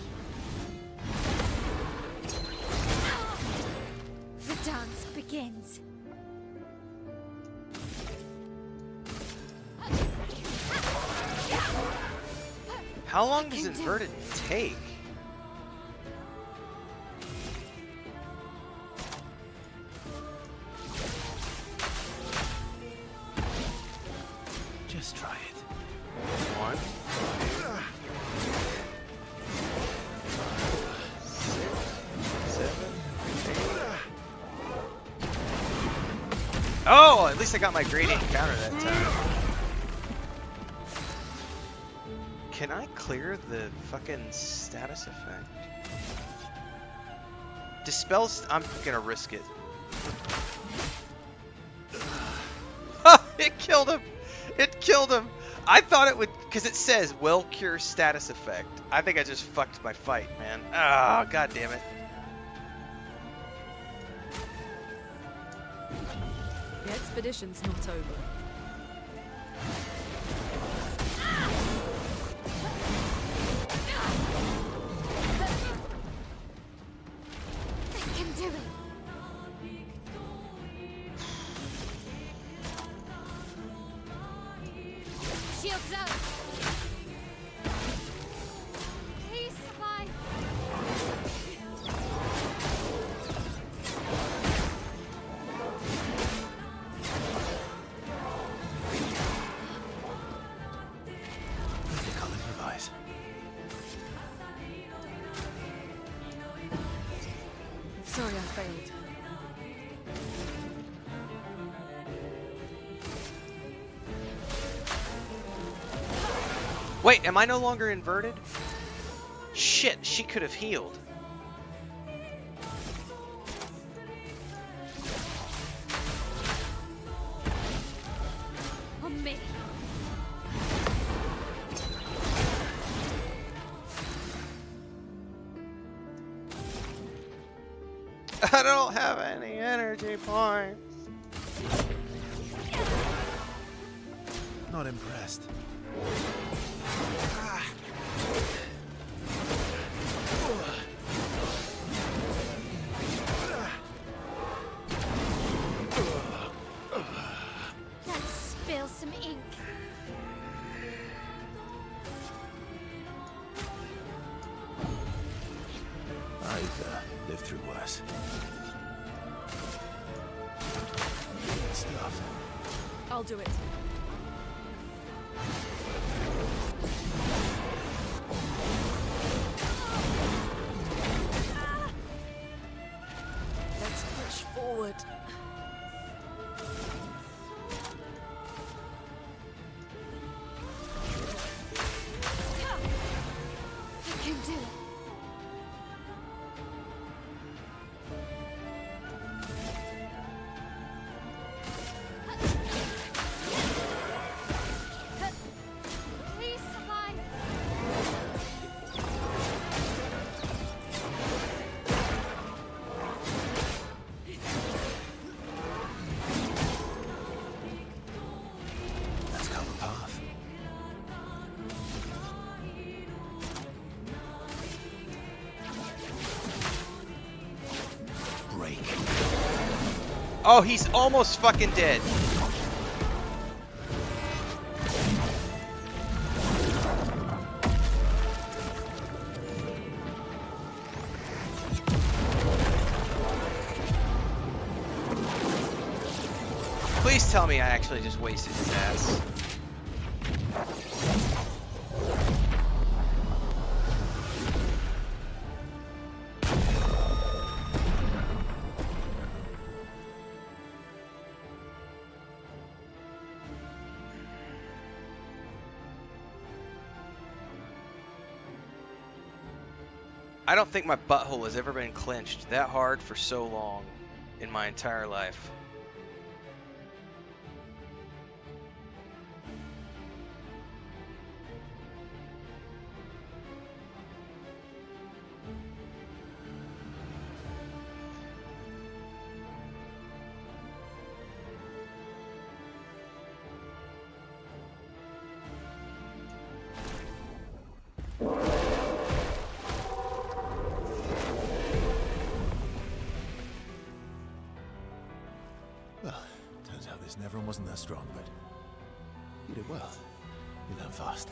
The dance begins. How long does inverted take? Just try it. 1, 2, 6, 7, 8. Oh, at least I got my gradient counter that time. Can I clear the fucking status effect? Dispels. I'm gonna risk it. It killed him. It killed him. I thought it would, because it says well cure status effect. I think I just fucked my fight, man. Ah, god damn it. The expedition's not over. They can do it. Shields up. Please survive. The color device. Sorry I failed. Wait, am I no longer inverted? Shit, she could have healed. On me. I don't have any energy points. Not impressed. Let's spill some ink. I've lived through worse. Good stuff. I'll do it. Let's push forward. You can do it. Please survive. Let's carve a path. Break. Oh, he's almost fucking dead. Please tell me I actually just wasted his ass. I don't think my butthole has ever been clenched that hard for so long in my entire life. Well, turns out this Neverin wasn't that strong, but you did well. You learn fast.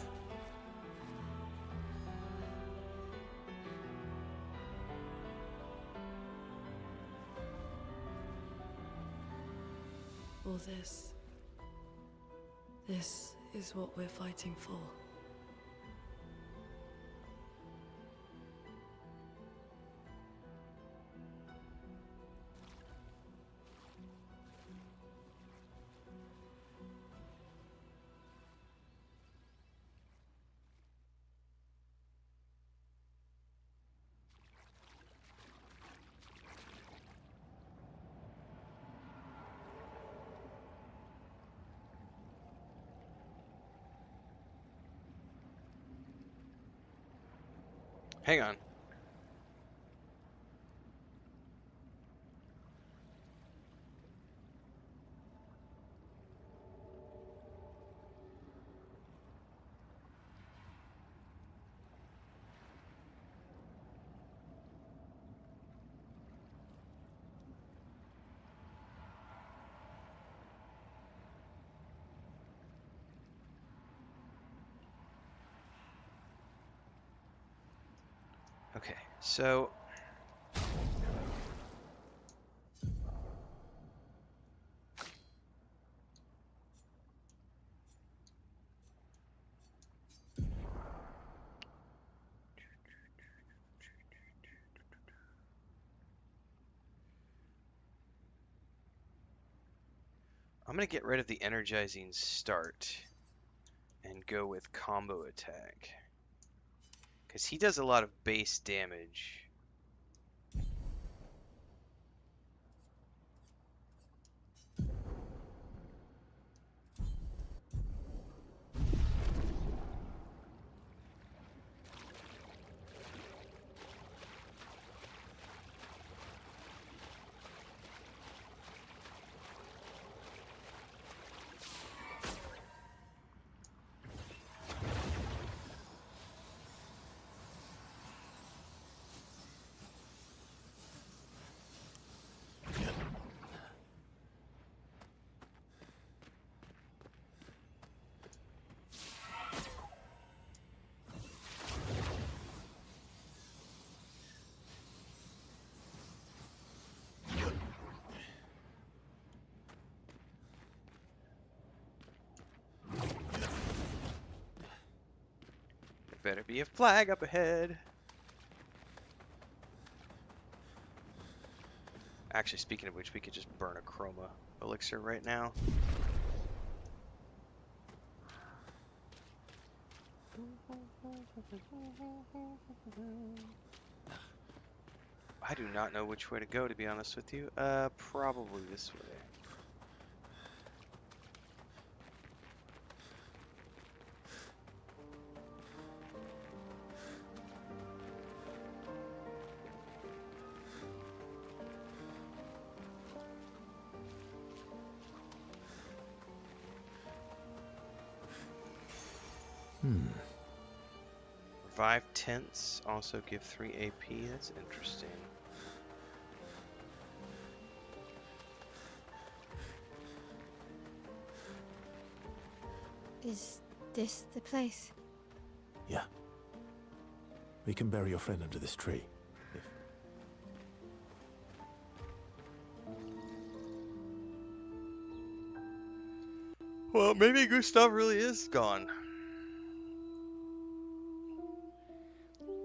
All this. This is what we're fighting for. Hang on. Okay, so I'm gonna get rid of the energizing start and go with combo attack. Because he does a lot of base damage. Better be a flag up ahead. Actually, speaking of which, we could just burn a chroma elixir right now. I do not know which way to go, to be honest with you. Probably this way. Revive tents also give 3 AP. That's interesting. Is this the place? Yeah. We can bury your friend under this tree. If... Well, maybe Gustav really is gone.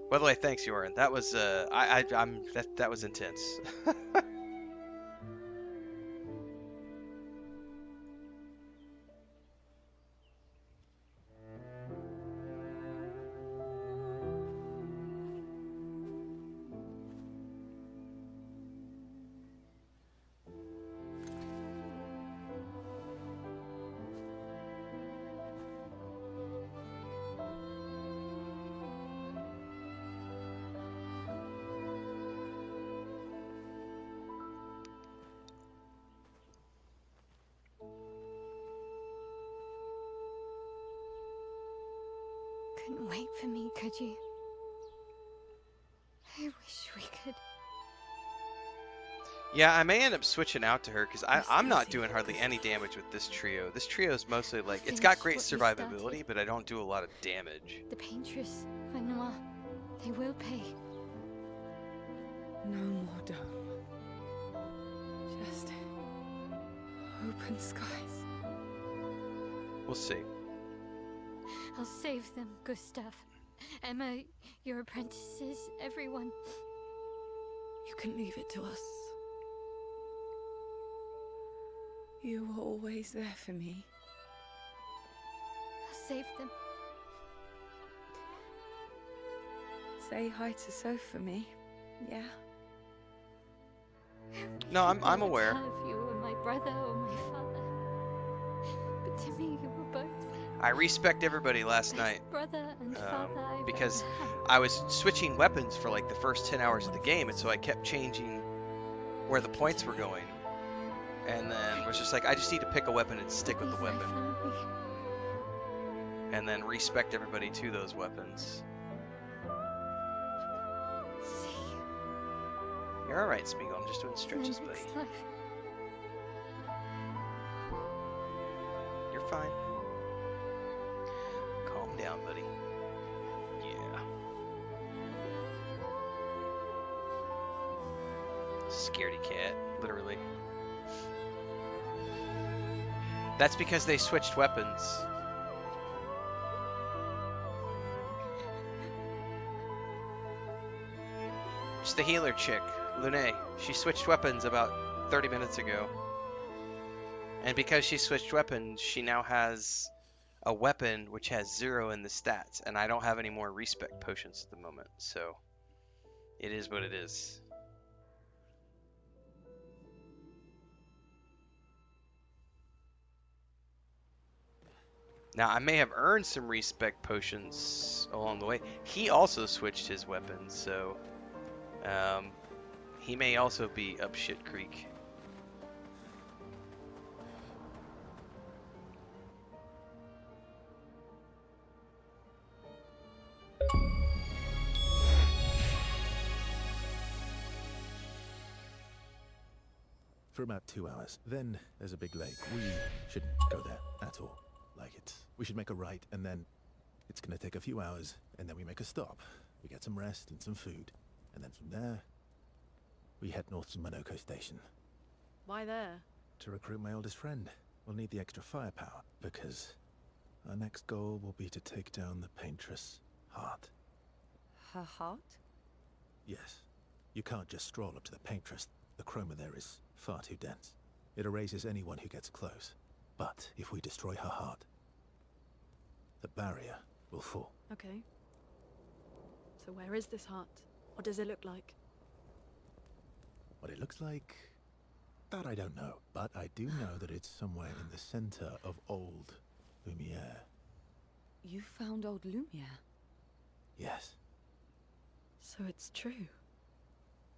By the way, thanks, Joran. That was that was intense. Couldn't wait for me, could you? I wish we could. Yeah, I may end up switching out to her because Yes, I'm not easy, doing hardly any Gustav. damage with this trio. This trio is mostly like, it's Finish got great what you survivability, started. but I don't do a lot of damage. The paintress, Renoir, they will pay. No more dome. Just open skies. We'll see. I'll save them, Gustav. Emma, your apprentices, everyone. You can leave it to us. You were always there for me. I'll save them. Say hi to Soph for me. Yeah. No, I'm Never aware. tell if you were my brother or my father. But to me, you were both. I respect everybody last Best night brother and father I've because ever had. I was switching weapons for like the first 10 hours of the game, and so I kept changing where the points were going. And then was just like, I just need to pick a weapon and stick with the Be my weapon. family. And then respect everybody to those weapons. See you You're alright, Spiegel. I'm just doing in the stretches, buddy. next life. You're fine. Calm down, buddy. Yeah. Scaredy cat, literally. That's because they switched weapons. Just the healer chick, Lune. She switched weapons about 30 minutes ago. And because she switched weapons, she now has a weapon which has 0 in the stats. And I don't have any more respec potions at the moment. So, it is what it is. Now, I may have earned some respec potions along the way. He also switched his weapons, so he may also be up shit creek. For about 2 hours. Then there's a big lake. We shouldn't go there at all. Like it. We should make a right, and then it's gonna take a few hours, and then we make a stop. We get some rest and some food. And then from there, we head north to Monoko Station. Why there? To recruit my oldest friend. We'll need the extra firepower, because our next goal will be to take down the paintress Heart. Her heart? Yes. You can't just stroll up to the paintress. The chroma there is far too dense. It erases anyone who gets close. But if we destroy her heart, the barrier will fall. Okay. So where is this heart? What does it look like? What it looks like, that I don't know. But I do know that it's somewhere in the center of old Lumiere. You found old Lumiere? Yes. So it's true.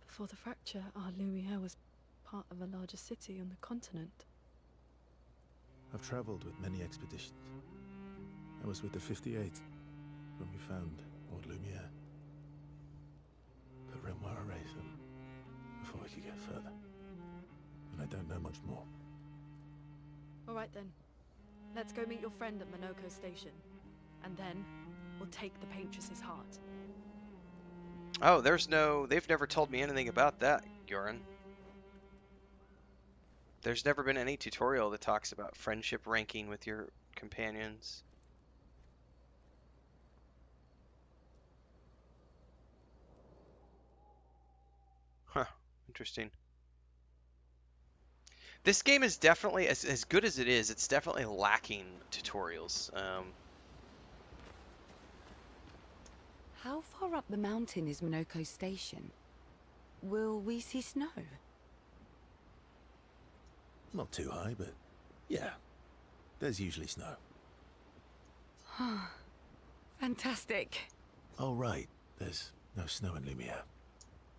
Before the fracture, our Lumiere was part of a larger city on the continent. I've traveled with many expeditions. I was with the 58th when we found old Lumiere. But Renoir erased them before we could get further. And I don't know much more. All right then. Let's go meet your friend at Monoko Station. And then, we'll take the paintress's heart. Oh, they've never told me anything about that, Joran. There's never been any tutorial that talks about friendship ranking with your companions. Huh, interesting. This game is definitely, as good as it is, it's definitely lacking tutorials. How far up the mountain is Monoko Station? Will we see snow? Not too high, but yeah. There's usually snow. Fantastic. Oh, right. There's no snow in Lumiere.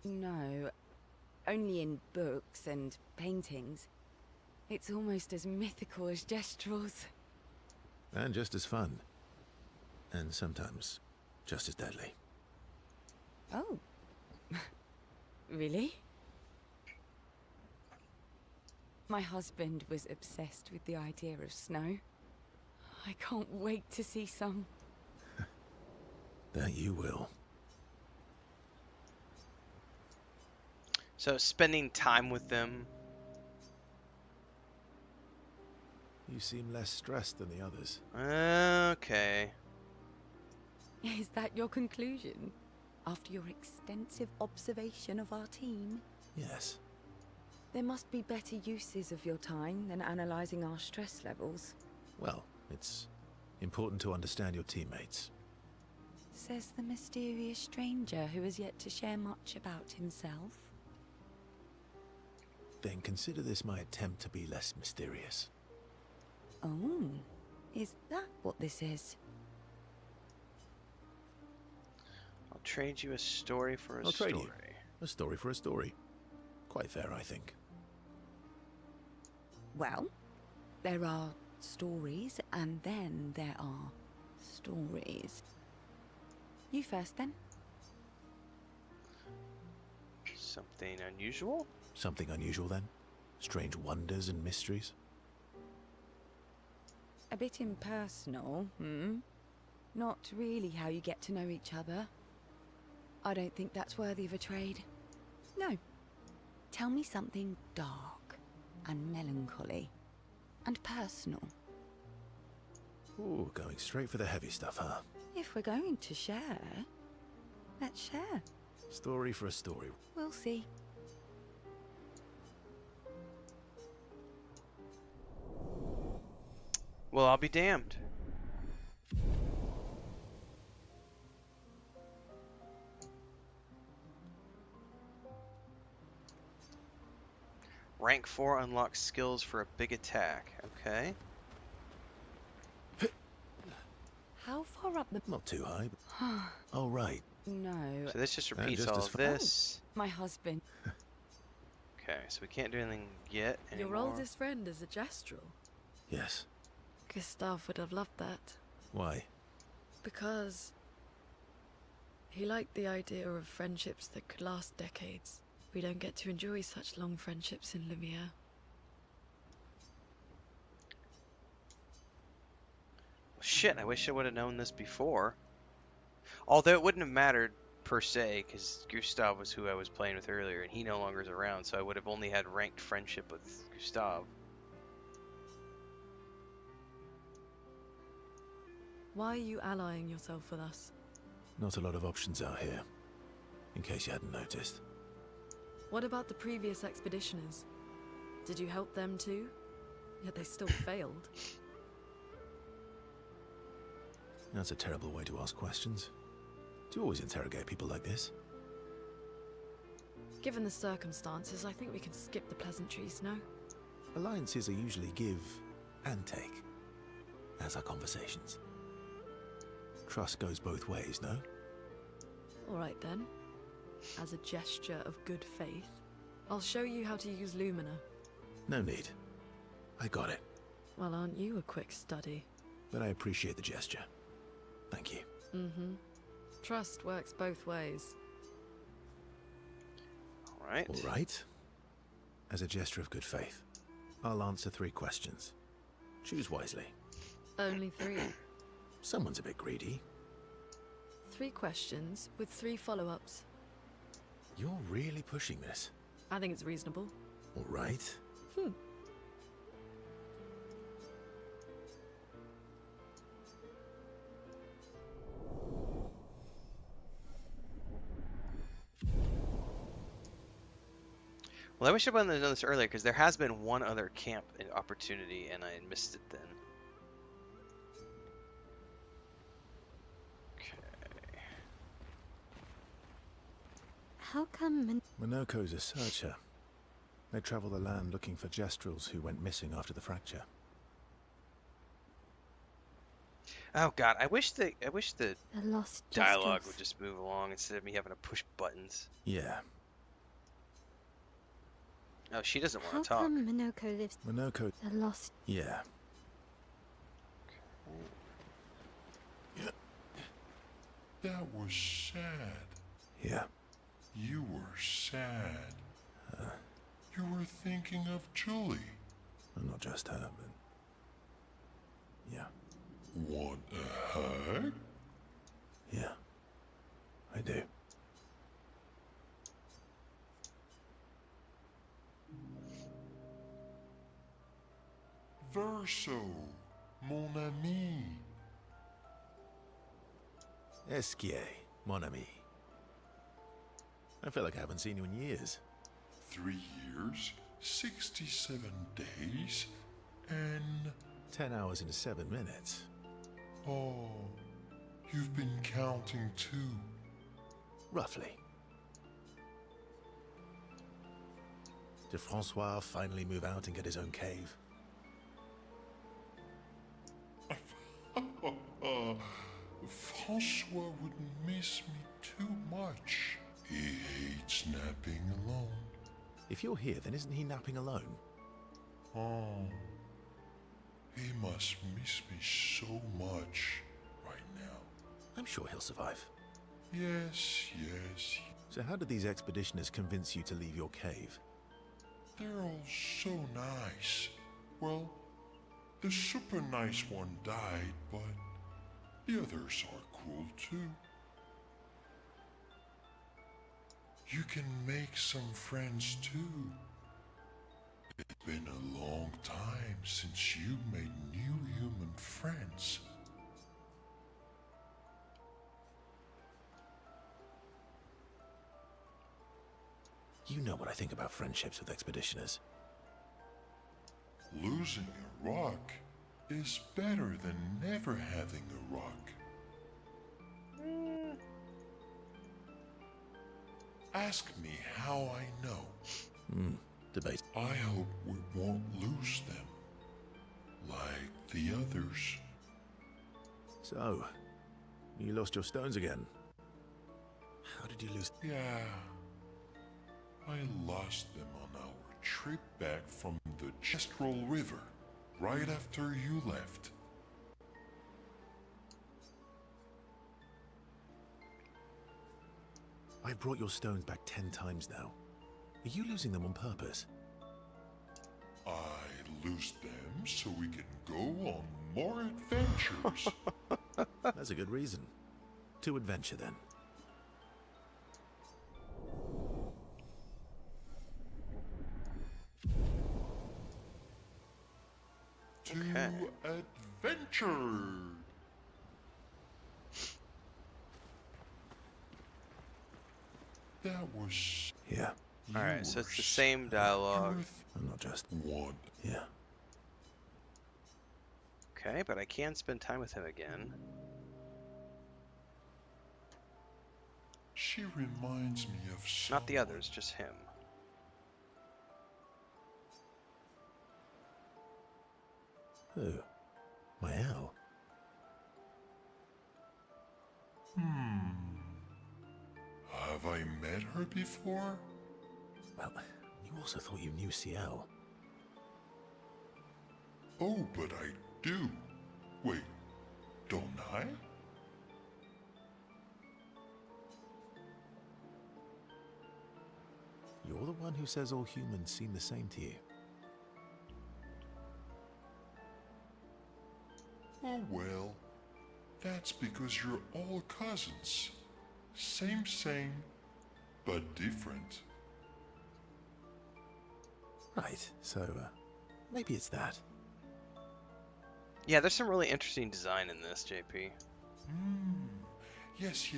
No, only in books and paintings. It's almost as mythical as Gestrels. And just as fun. And sometimes just as deadly. Oh. Really? My husband was obsessed with the idea of snow. I can't wait to see some. That you will. So spending time with them. You seem less stressed than the others. Okay. Is that your conclusion? After your extensive observation of our team? Yes. There must be better uses of your time than analysing our stress levels. Well, it's important to understand your teammates. Says the mysterious stranger who has yet to share much about himself. Then consider this my attempt to be less mysterious. Oh, is that what this is? I'll trade you a story for a I'll story. trade you. A story for a story. Quite fair, I think. Well, there are stories, and then there are stories. You first, then. Something unusual? Something unusual then? Strange wonders and mysteries? A bit impersonal, hmm? Not really how you get to know each other. I don't think that's worthy of a trade. No. Tell me something dark and melancholy and personal. Ooh, going straight for the heavy stuff, huh? If we're going to share, let's share. Story for a story. We'll see. Well, I'll be damned. Rank 4 unlocks skills for a big attack. Okay. How far up the... Not too high, but... Oh, right. No, So this just And repeats just all as of fun. this. my husband. Okay, so we can't do anything yet anymore. Your oldest friend is a Gestrel. Yes. Gustav would have loved that. Why? Because he liked the idea of friendships that could last decades. We don't get to enjoy such long friendships in Lumiere. Shit, I wish I would have known this before. Although it wouldn't have mattered per se, because Gustav was who I was playing with earlier, and he no longer is around, so I would have only had ranked friendship with Gustav. Why are you allying yourself with us? Not a lot of options out here. In case you hadn't noticed. What about the previous expeditioners? Did you help them too? Yet they still failed. That's a terrible way to ask questions. Do you always interrogate people like this? Given the circumstances, I think we can skip the pleasantries, no? Alliances are usually give and take, as are conversations. Trust goes both ways, no? Alright then. As a gesture of good faith, I'll show you how to use Lumina. No need. I got it. Well, aren't you a quick study? But I appreciate the gesture. Thank you. Mm-hmm. Trust works both ways. Alright. All right. As a gesture of good faith, I'll answer 3 questions. Choose wisely. Only 3. Someone's a bit greedy. 3 questions with 3 follow-ups. You're really pushing this. I think it's reasonable. All right. Well, I wish I would have done this earlier, because there has been one other camp opportunity, and I missed it then. Okay. How come Monoko's a searcher. They travel the land looking for gestrels who went missing after the fracture. Oh god, I wish the the lost dialogue Jestrels? would just move along instead of me having to push buttons. Yeah. Oh, she doesn't How want to talk. come Monoko lives Monoko... the lost? Yeah. That was sad. Yeah. You were sad. You were thinking of Julie. Well, not just her, but... Yeah. Want a hug? Yeah. I do. Verso, mon ami. Esquier, mon ami. I feel like I haven't seen you in years. 3 years, 67 days, and... 10 hours and 7 minutes. Oh, you've been counting too. Roughly. Did Francois finally move out and get his own cave? Francois would miss me too much. He hates napping alone. If you're here, then isn't he napping alone? Oh, he must miss me so much right now. I'm sure he'll survive. Yes, yes. So how did these expeditioners convince you to leave your cave? They're all so nice. Well, the super nice one died, but the others are cool too. You can make some friends too. It's been a long time since you made new human friends. You know what I think about friendships with expeditioners. Losing a rock is better than never having a rock. Ask me how I know. Debate. I hope we won't lose them, like the others. So, you lost your stones again. How did you lose... Yeah, I lost them on our trip back from the Gestrel River, right after you left. I've brought your stones back 10 times now. Are you losing them on purpose? I lose them so we can go on more adventures. That's a good reason. To adventure, then. To Okay. adventure. That was... Yeah. you Alright, so were it's the same dialogue. I'm not just... One. Yeah. Okay, but I can spend time with him again. She reminds me of Not the someone. others, just him. Who? My owl. Have I met her before? Well, you also thought you knew CL. Oh, but I do. Wait, don't I? You're the one who says all humans seem the same to you. Oh well, that's because you're all cousins. Same, but different. Right, so, maybe it's that. Yeah, there's some really interesting design in this, JP. Yes.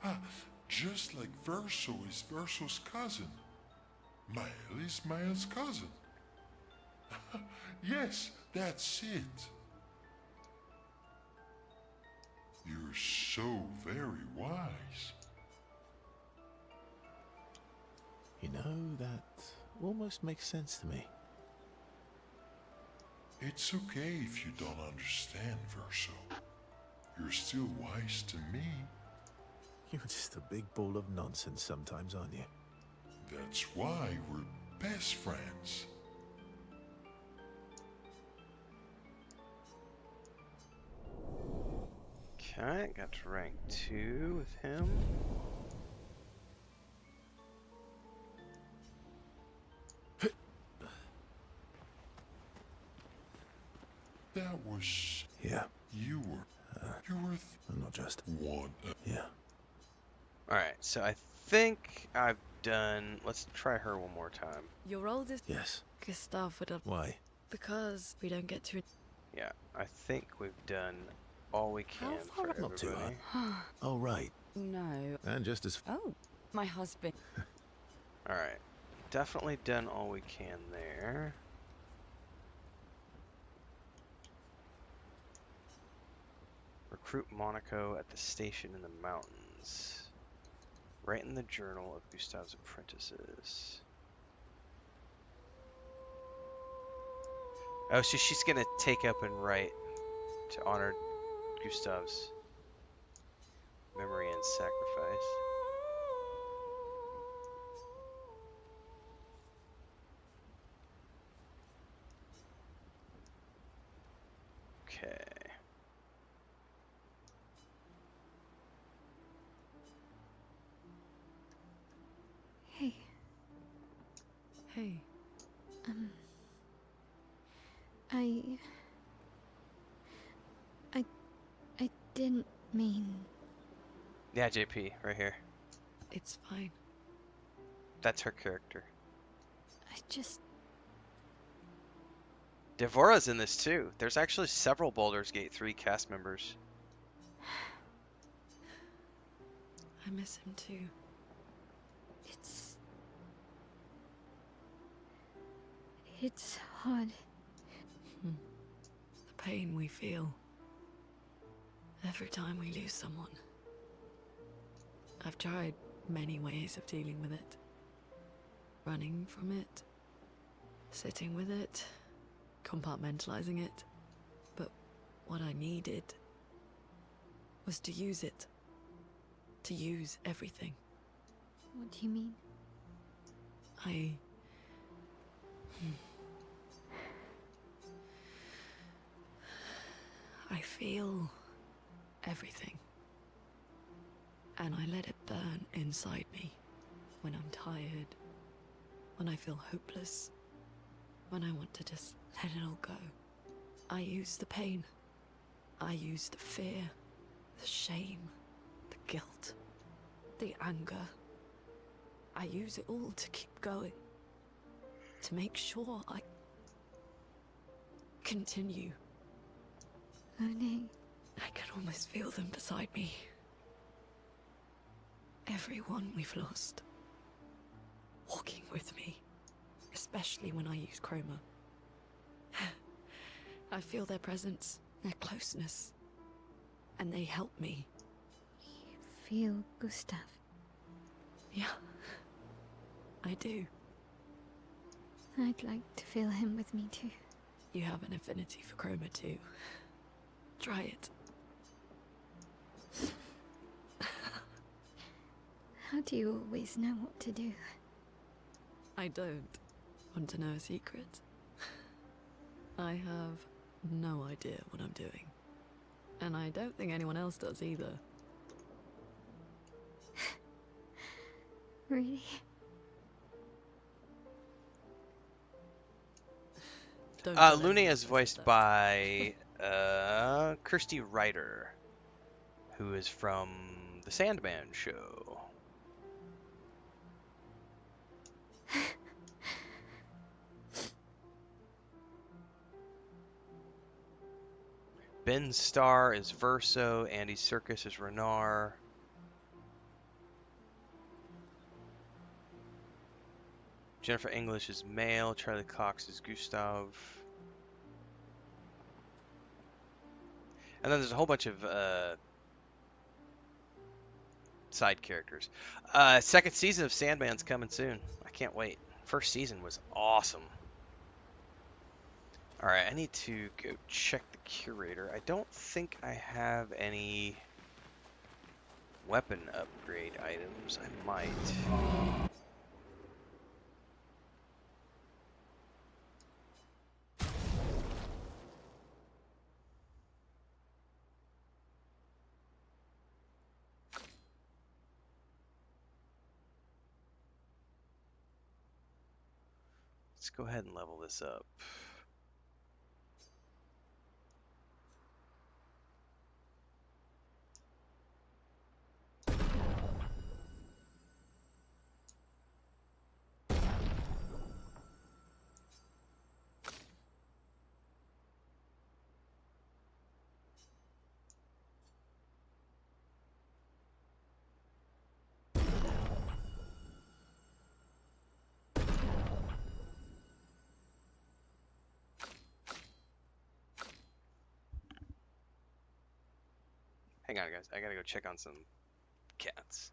Ah, just like Verso is Verso's cousin. Mael is Mael's cousin. Yes, that's it. You're so very wise. You know, that almost makes sense to me. It's okay if you don't understand, Verso. You're still wise to me. You're just a big ball of nonsense sometimes, aren't you? That's why we're best friends. Okay, got to rank 2 with him. That was... Yeah, You were... I'm not just. one... Yeah. Alright, so I think I've done... Let's try her one more time. Your oldest Yes. Gustav would have. Why? Because we don't get to. Yeah, I think we've done all we can How far for up? Not too everybody. Oh, right. No. And just as. Oh, my husband. Alright, definitely done all we can there. Recruit Monoko at the station in the mountains. Write in the journal of Gustav's apprentices. Oh, so she's gonna take up and write to honor Gustav's memory and sacrifice. Okay. Hey, Hey, I didn't mean. Yeah, JP, right here. it's fine. That's her character. I just. Devora's in this too. There's actually several Baldur's Gate 3 cast members. I miss him too. It's. It's hard. The pain we feel every time we lose someone. I've tried many ways of dealing with it. Running from it, sitting with it, compartmentalizing it. But what I needed was to use it. To use everything. What do you mean? I feel everything. And I let it burn inside me when I'm tired, when I feel hopeless, when I want to just let it all go. I use the pain. I use the fear, the shame, the guilt, the anger. I use it all to keep going, to make sure I continue. Lune, I can almost feel them beside me. Everyone we've lost. Walking with me. Especially when I use Chroma. I feel their presence, their closeness. And they help me. you feel Gustav. Yeah. I do. I'd like to feel him with me too. You have an affinity for Chroma too. Try it. How do you always know what to do? I don't. Want to know a secret? I have no idea what I'm doing. And I don't think anyone else does either. Really? Don't tell Lune anyone is I said voiced that. by Kirsty Ryder, who is from the Sandman show. Ben Starr is Verso, Andy Serkis is Renard. Jennifer English is male. Charlie Cox is Gustav. And then there's a whole bunch of side characters. Second season of Sandman's coming soon. I can't wait. First season was awesome. Alright, I need to go check the curator. I don't think I have any weapon upgrade items. I might. Let's go ahead and level this up. Hang on, guys. I gotta go check on some cats.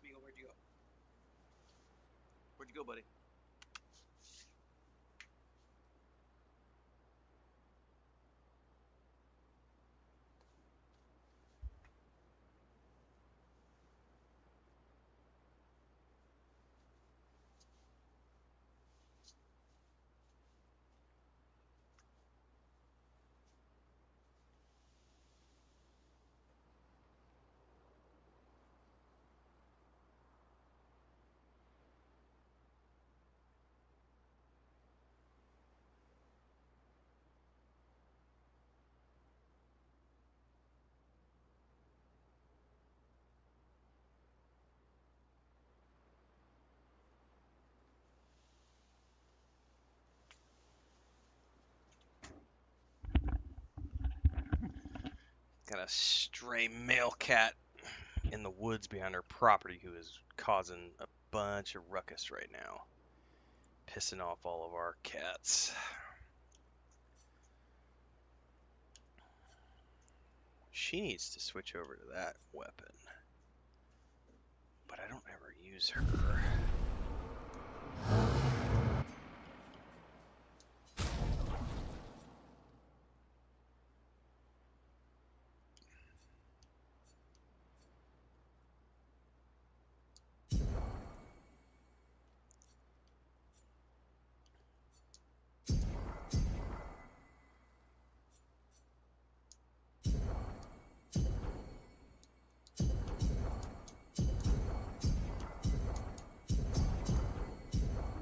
Smeagol, where'd you go? Where'd you go, buddy? Got a stray male cat in the woods behind our property who is causing a bunch of ruckus right now. Pissing off all of our cats. She needs to switch over to that weapon. But I don't ever use her.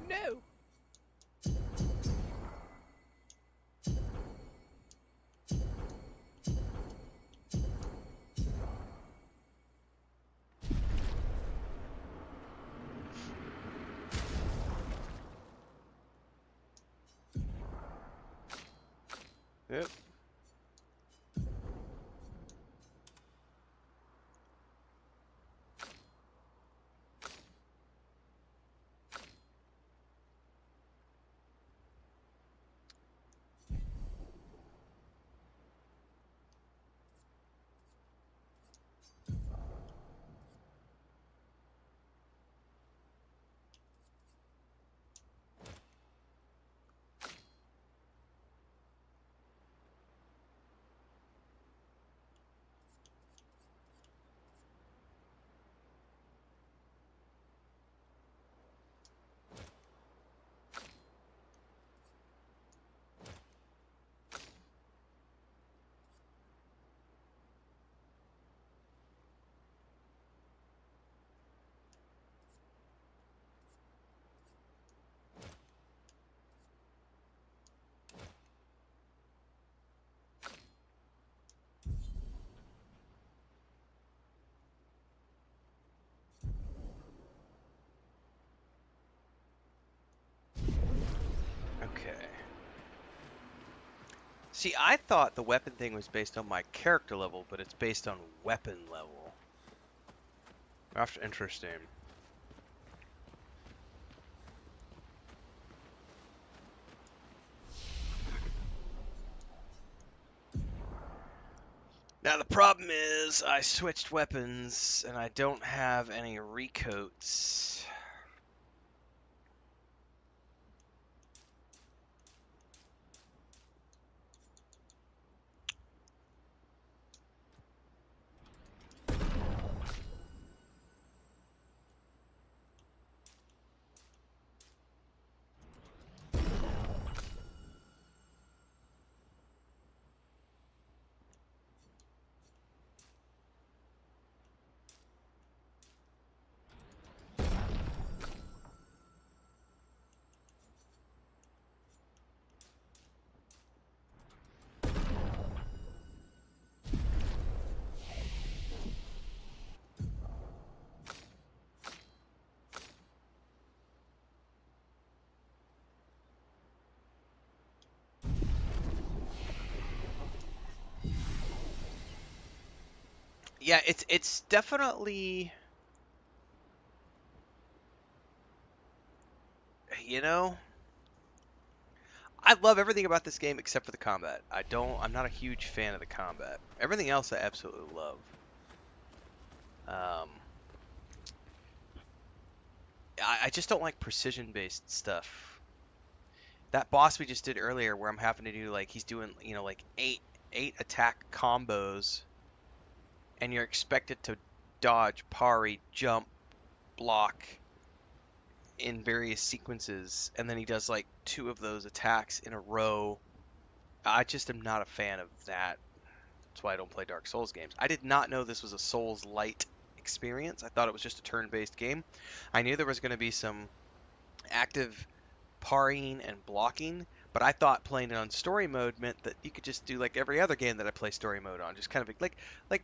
No! Yep. Okay. See, I thought the weapon thing was based on my character level, but it's based on weapon level. That's interesting. Now the problem is I switched weapons and I don't have any recoats. Yeah, it's definitely, you know, I love everything about this game except for the combat. I'm not a huge fan of the combat. Everything else I absolutely love. Um, I just don't like precision-based stuff. That boss we just did earlier, where I'm having to do like he's doing, you know, like eight attack combos, and you're expected to dodge, parry, jump, block in various sequences, and then he does like 2 of those attacks in a row. I just am not a fan of that. That's why I don't play Dark Souls games. I did not know this was a Souls-light experience. I thought it was just a turn-based game. I knew there was going to be some active parrying and blocking, but I thought playing it on story mode meant that you could just do like every other game that I play story mode on, just kind of like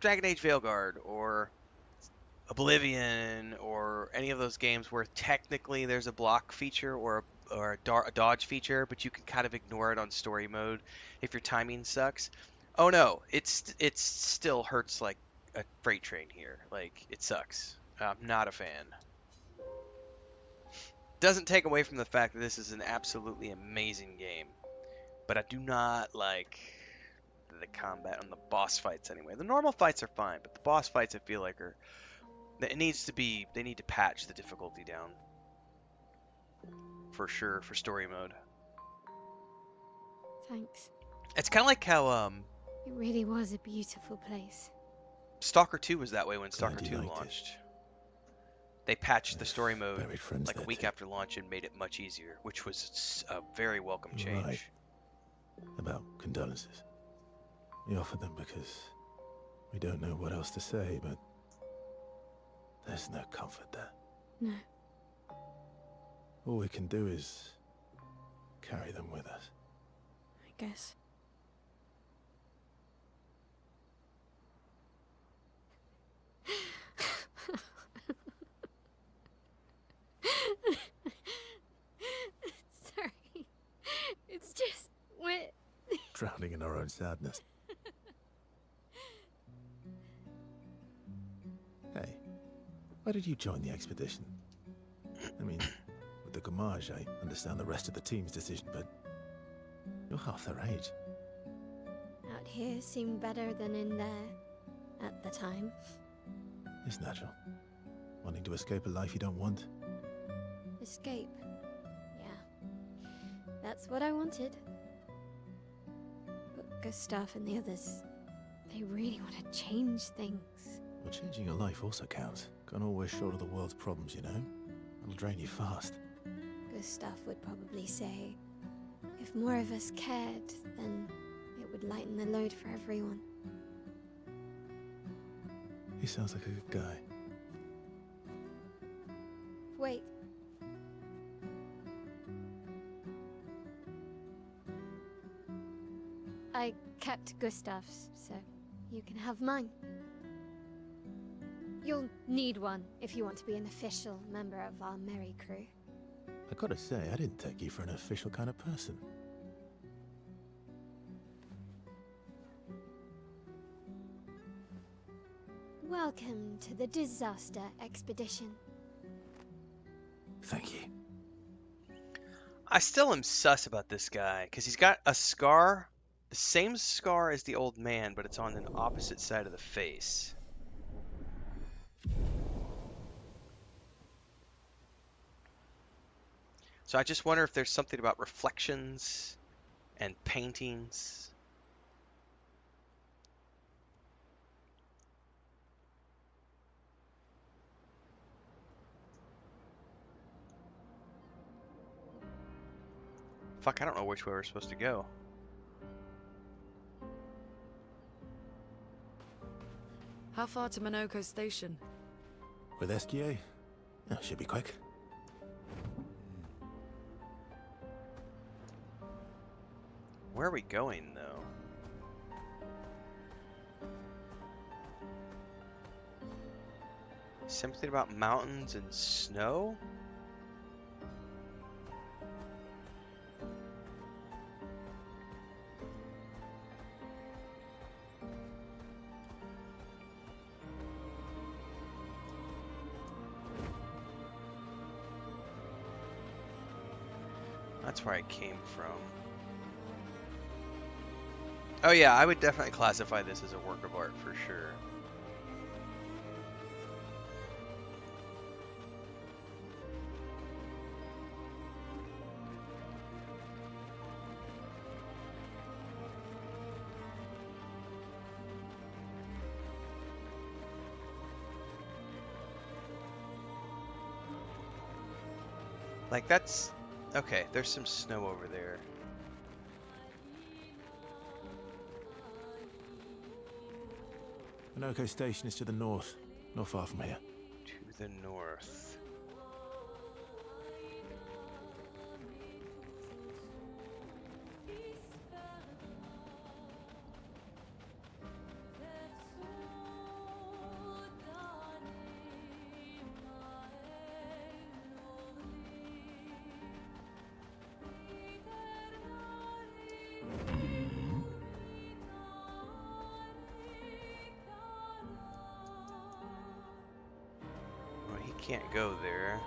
Dragon Age Veilguard or Oblivion or any of those games where technically there's a block feature or a dodge feature, but you can kind of ignore it on story mode if your timing sucks. Oh no, it still hurts like a freight train here. Like, it sucks. I'm not a fan. Doesn't take away from the fact that this is an absolutely amazing game, but I do not like the combat on the boss fights anyway. The normal fights are fine, but the boss fights I feel like they need to patch the difficulty down for sure for story mode. Thanks. It's kind of like how It really was a beautiful place. Stalker 2 was that way when Stalker Glad you 2 liked it. launched. They patched the story mode Buried friends like a there week too. after launch and made it much easier, which was a very welcome You're change. right. About condolences. We offer them because we don't know what else to say, but there's no comfort there. No. All we can do is carry them with us. I guess. Sorry. It's just what. Drowning in our own sadness. Hey, why did you join the expedition? I mean, with the Gamage, I understand the rest of the team's decision, but you're half their age. Out here seemed better than in there at the time. It's natural. Wanting to escape a life you don't want. Escape. Yeah. That's what I wanted. But Gustav and the others, they really want to change things. Well, changing your life also counts. Can't always shoulder the world's problems, you know? It'll drain you fast. Gustav would probably say, if more of us cared, then it would lighten the load for everyone. He sounds like a good guy. Wait. I kept Gustav's, so you can have mine. You'll need one if you want to be an official member of our merry crew. I gotta say, I didn't take you for an official kind of person. Welcome to the disaster expedition. Thank you. I still am sus about this guy because he's got a scar, the same scar as the old man, but it's on an opposite side of the face. So I just wonder if there's something about reflections and paintings. Fuck, I don't know which way we're supposed to go. How far to Monoko Station? With SGA? Oh, should be quick. Where are we going, though? Something about mountains and snow? That's where I came from. Oh yeah, I would definitely classify this as a work of art for sure. Like, that's... Okay, there's some snow over there. Monoko Station is to the north, not far from here. To the north. Well, he can't go there.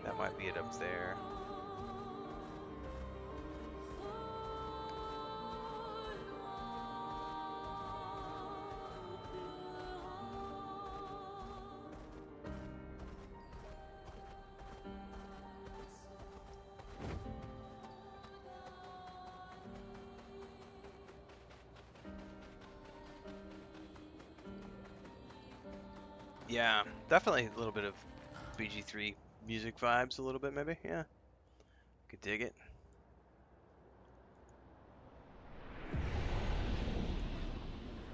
That might be it up there. Yeah, definitely a little bit of BG3 music vibes, a little bit maybe. Yeah, could dig it.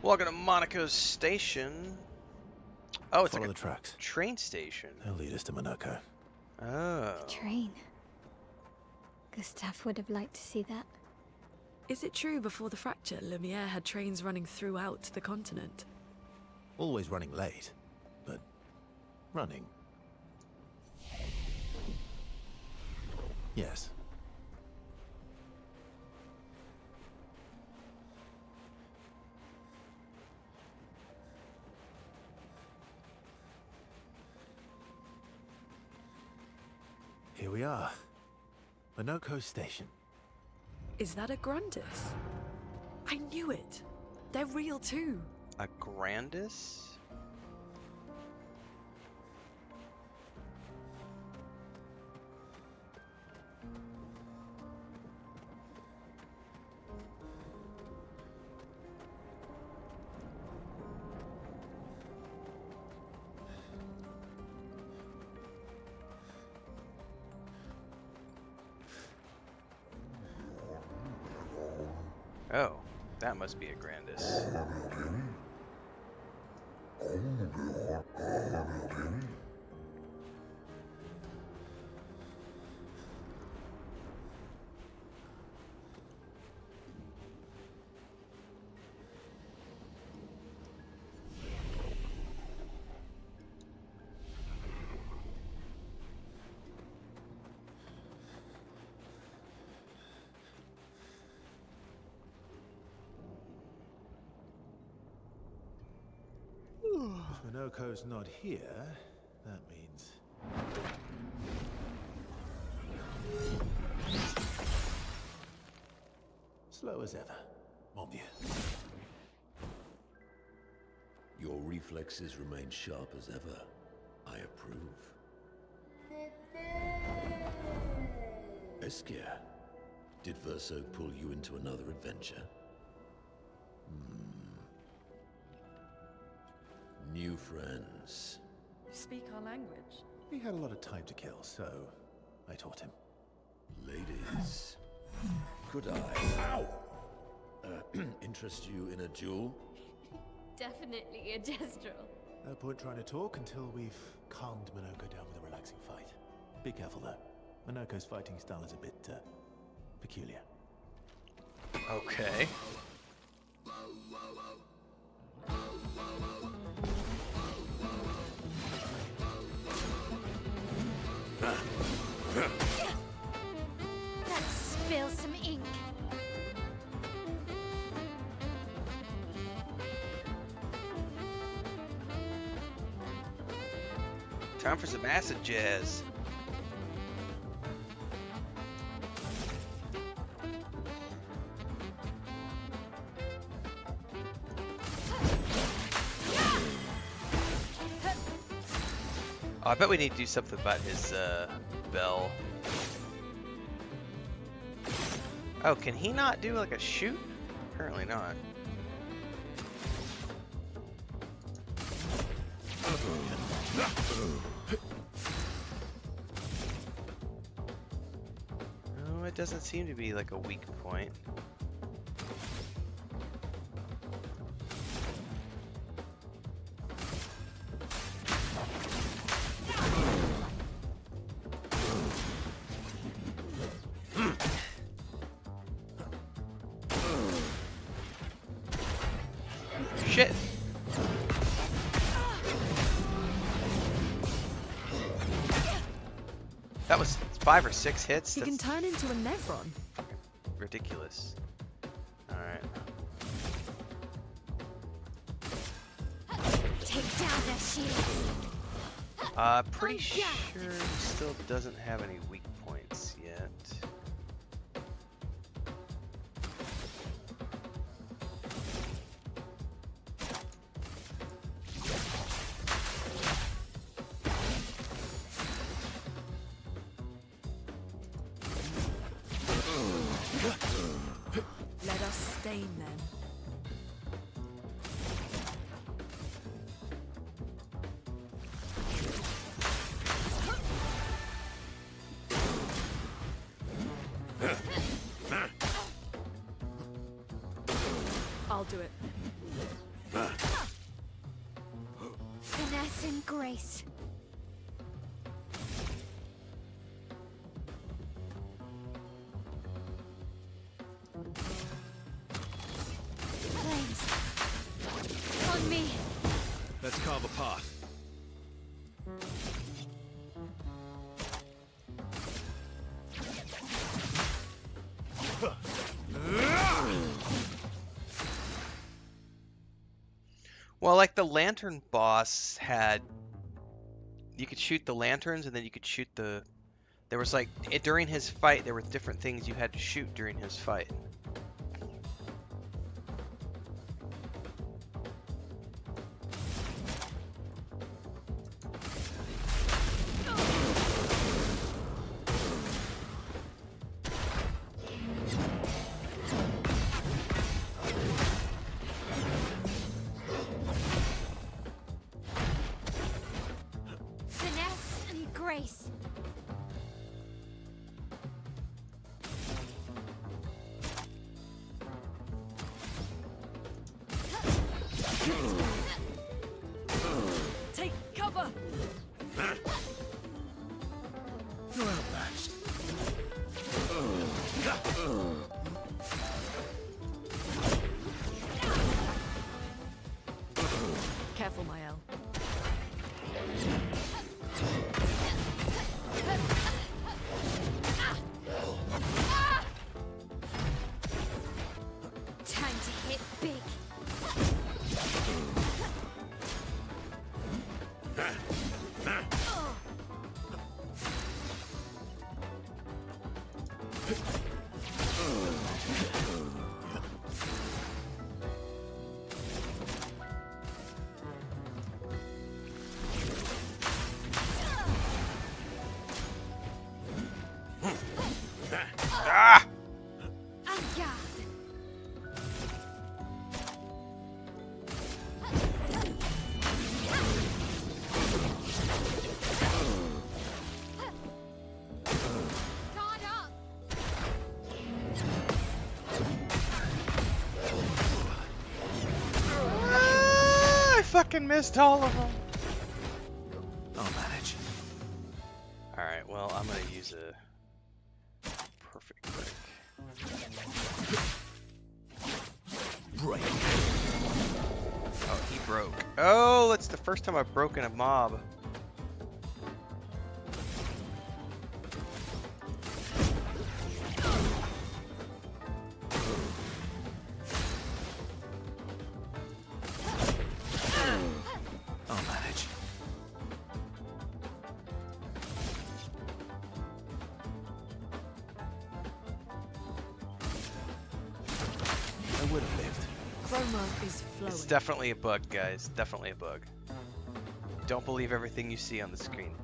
Welcome to Monoko Station. Oh, it's Follow like the a tracks. train station. They'll lead us to Monoko. Oh. Train. Gustav would have liked to see that. Is it true before the fracture, Lumiere had trains running throughout the continent? Always running late, but running. Yes. Here we are. Monoko Station. Is that a Grandis? I knew it. They're real too. A Grandis? Oh, that must be a Grandis. If Monoko's not here, that means... slow as ever, mon vieux. Your reflexes remain sharp as ever. I approve. Obscur, did Verso pull you into another adventure? New friends. Speak our language. He had a lot of time to kill, so I taught him. Ladies, could I interest you in a duel? Definitely a gestural. No point trying to talk until we've calmed Monoko down with a relaxing fight. Be careful though. Monoko's fighting style is a bit, peculiar. Okay. Let's spill some ink. Time for some acid jazz. Oh, I bet we need to do something about his bell. Oh, can he not do like a shoot? Apparently not. No, it doesn't seem to be like a weak point. Shit! That was 5 or 6 hits. He can That's turn into a Nevron. ridiculous. Alright. Take down their shields. Pretty sure he still doesn't have any weak points yet. Let us stain them. I'll do it. Finesse and grace. Flames. On me. Let's carve a path. Well, like the lantern boss had, you could shoot the lanterns and then you could shoot the, there was like, during his fight, there were different things you had to shoot during his fight. Finesse and grace. Take cover! You're outmatched. Careful, Mael. Time to hit big. Ah! En garde. Guard up. Ah, I fucking missed all of them. I'll manage. Alright, well, I'm gonna use a perfect break. Break. Oh, he broke. Oh, that's the first time I've broken a mob. I'll manage. I would have lived. Chroma is flowing. It's definitely a bug, guys. Definitely a bug. Don't believe everything you see on the screen.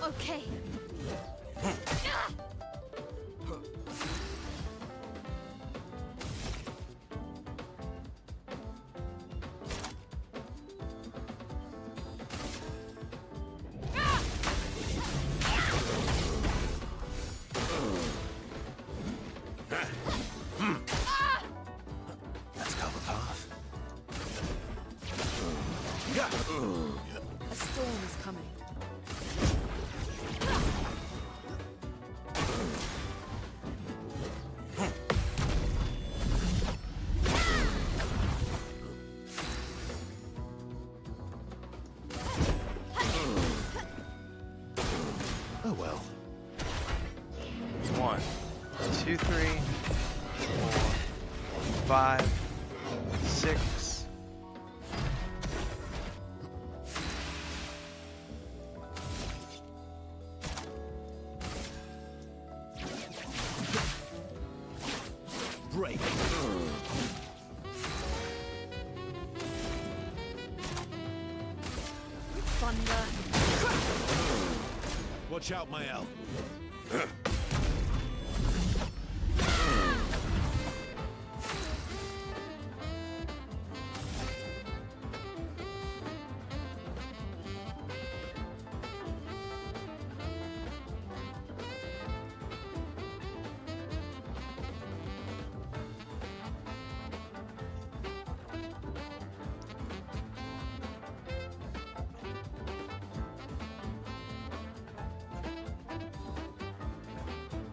Okay. Let's cover path. A storm is coming. Oh well. 1, 2, 3, 4, 5, 6. Break. Thunder. Watch out, Mael.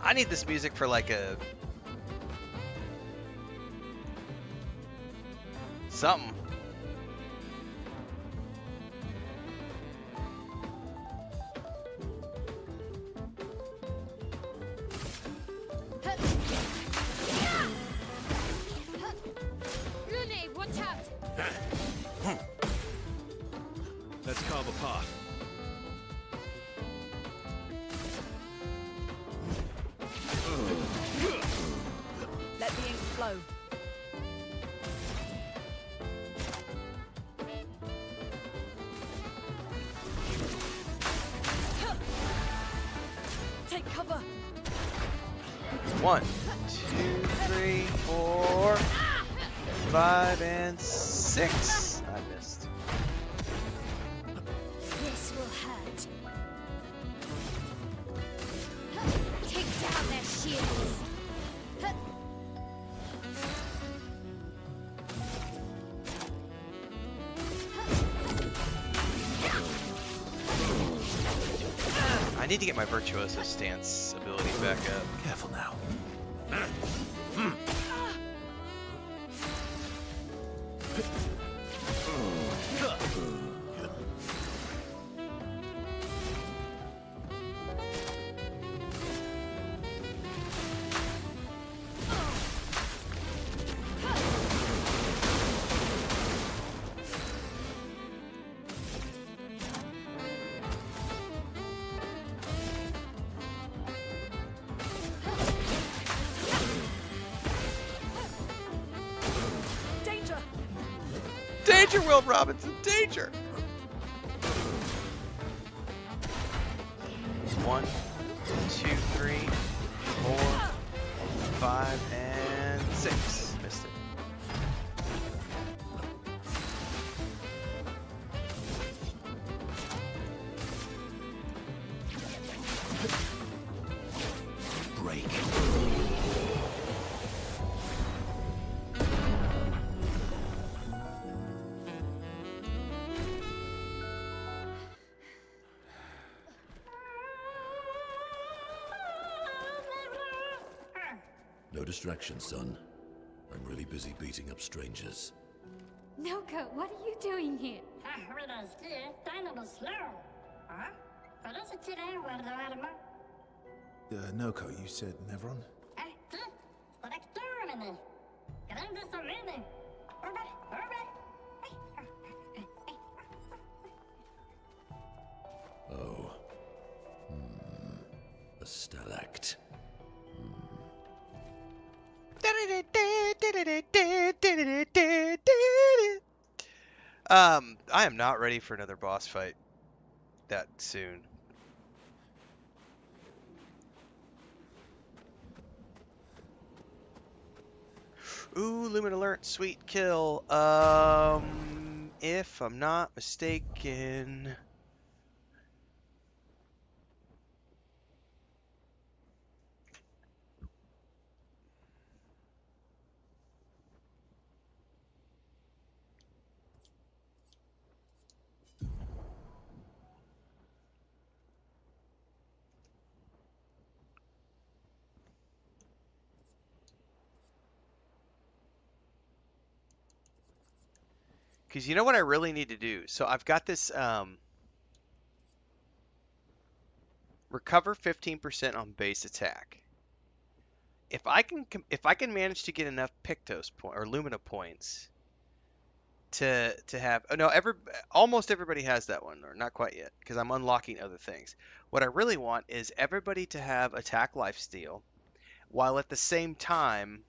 I need this music for like a something. Lune, watch out! Let's carve a path. Let the ink flow. Take cover. 1, 2, 3, 4, 5, and 6. I missed. This will hurt. Take down their shields. I need to get my virtuoso stance ability back up. Careful now. Danger. Danger, Will Robinson, danger! 1, 2, 3, 4, 5, and 6. Missed it. Break. No distractions, son. I'm really busy beating up strangers. Noko, what are you doing here? Noko, you said Nevron? Oh. A stalact. I am not ready for another boss fight that soon. Ooh, Lumen Alert, sweet kill. If I'm not mistaken. Because you know what I really need to do? So I've got this recover 15% on base attack. If I can manage to get enough Pictos point or Lumina points to have no almost everybody has that one, or not quite yet, because I'm unlocking other things. What I really want is everybody to have attack lifesteal, while at the same time,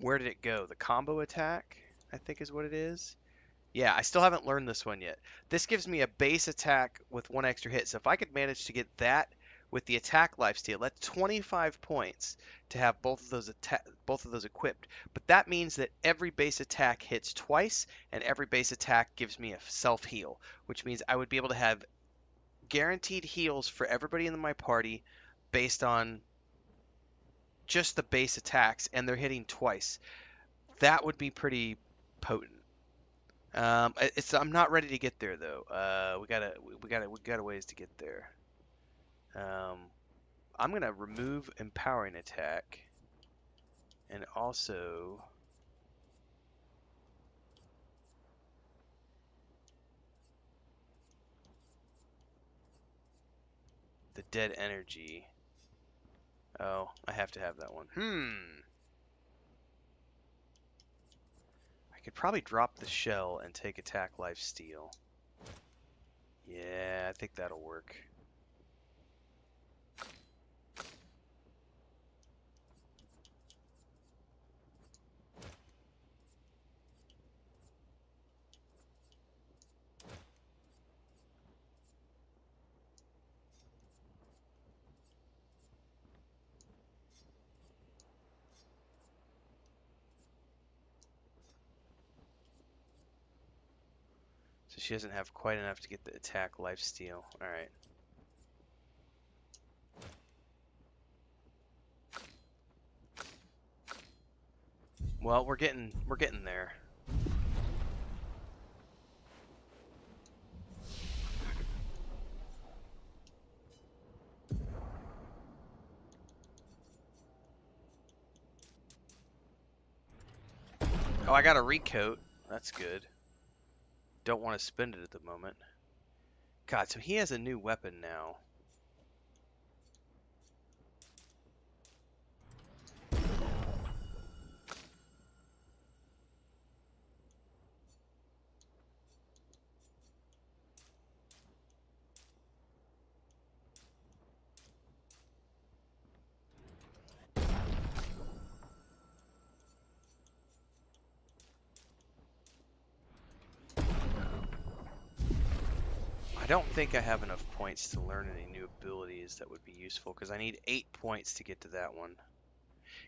where did it go? The combo attack, I think is what it is. Yeah, I still haven't learned this one yet. This gives me a base attack with 1 extra hit. So if I could manage to get that with the attack lifesteal, that's 25 points to have both of those equipped. But that means that every base attack hits twice, and every base attack gives me a self heal, which means I would be able to have guaranteed heals for everybody in my party based on just the base attacks, and they're hitting twice. That would be pretty potent. I'm not ready to get there though. We got a ways to get there. I'm gonna remove empowering attack, and also the dead energy. Oh, I have to have that one. I could probably drop the shell and take attack life steal. Yeah, I think that'll work. So she doesn't have quite enough to get the attack life steal. All right. Well, we're getting there. Oh, I got a recoat. That's good. Don't want to spend it at the moment. God, so he has a new weapon now. I don't think I have enough points to learn any new abilities that would be useful, because I need 8 points to get to that one.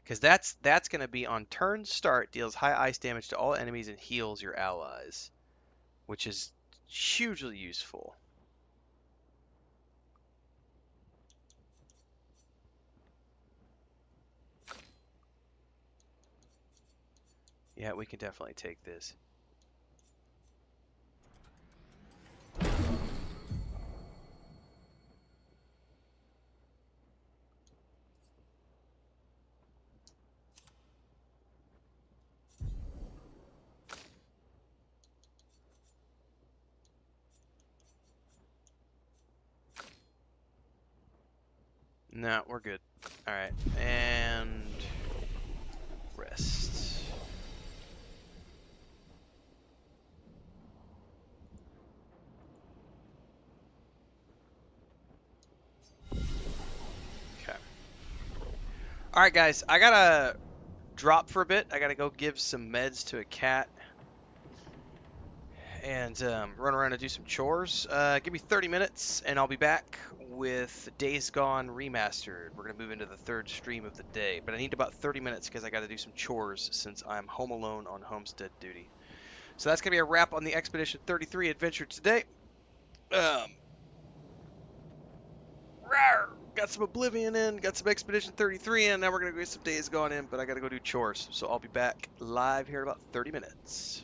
Because that's going to be on turn start, deals high ice damage to all enemies and heals your allies, which is hugely useful. Yeah, we can definitely take this. No, we're good. Alright, and rest. All right, guys, I gotta drop for a bit. I gotta go give some meds to a cat and run around and do some chores. Give me 30 minutes, and I'll be back with Days Gone Remastered. We're gonna move into the third stream of the day, but I need about 30 minutes because I gotta do some chores since I'm home alone on homestead duty. So that's gonna be a wrap on the Expedition 33 adventure today. Um, got some Oblivion in, got some Expedition 33 in. Now we're gonna go get some Days Gone in, but I gotta go do chores. So I'll be back live here in about 30 minutes.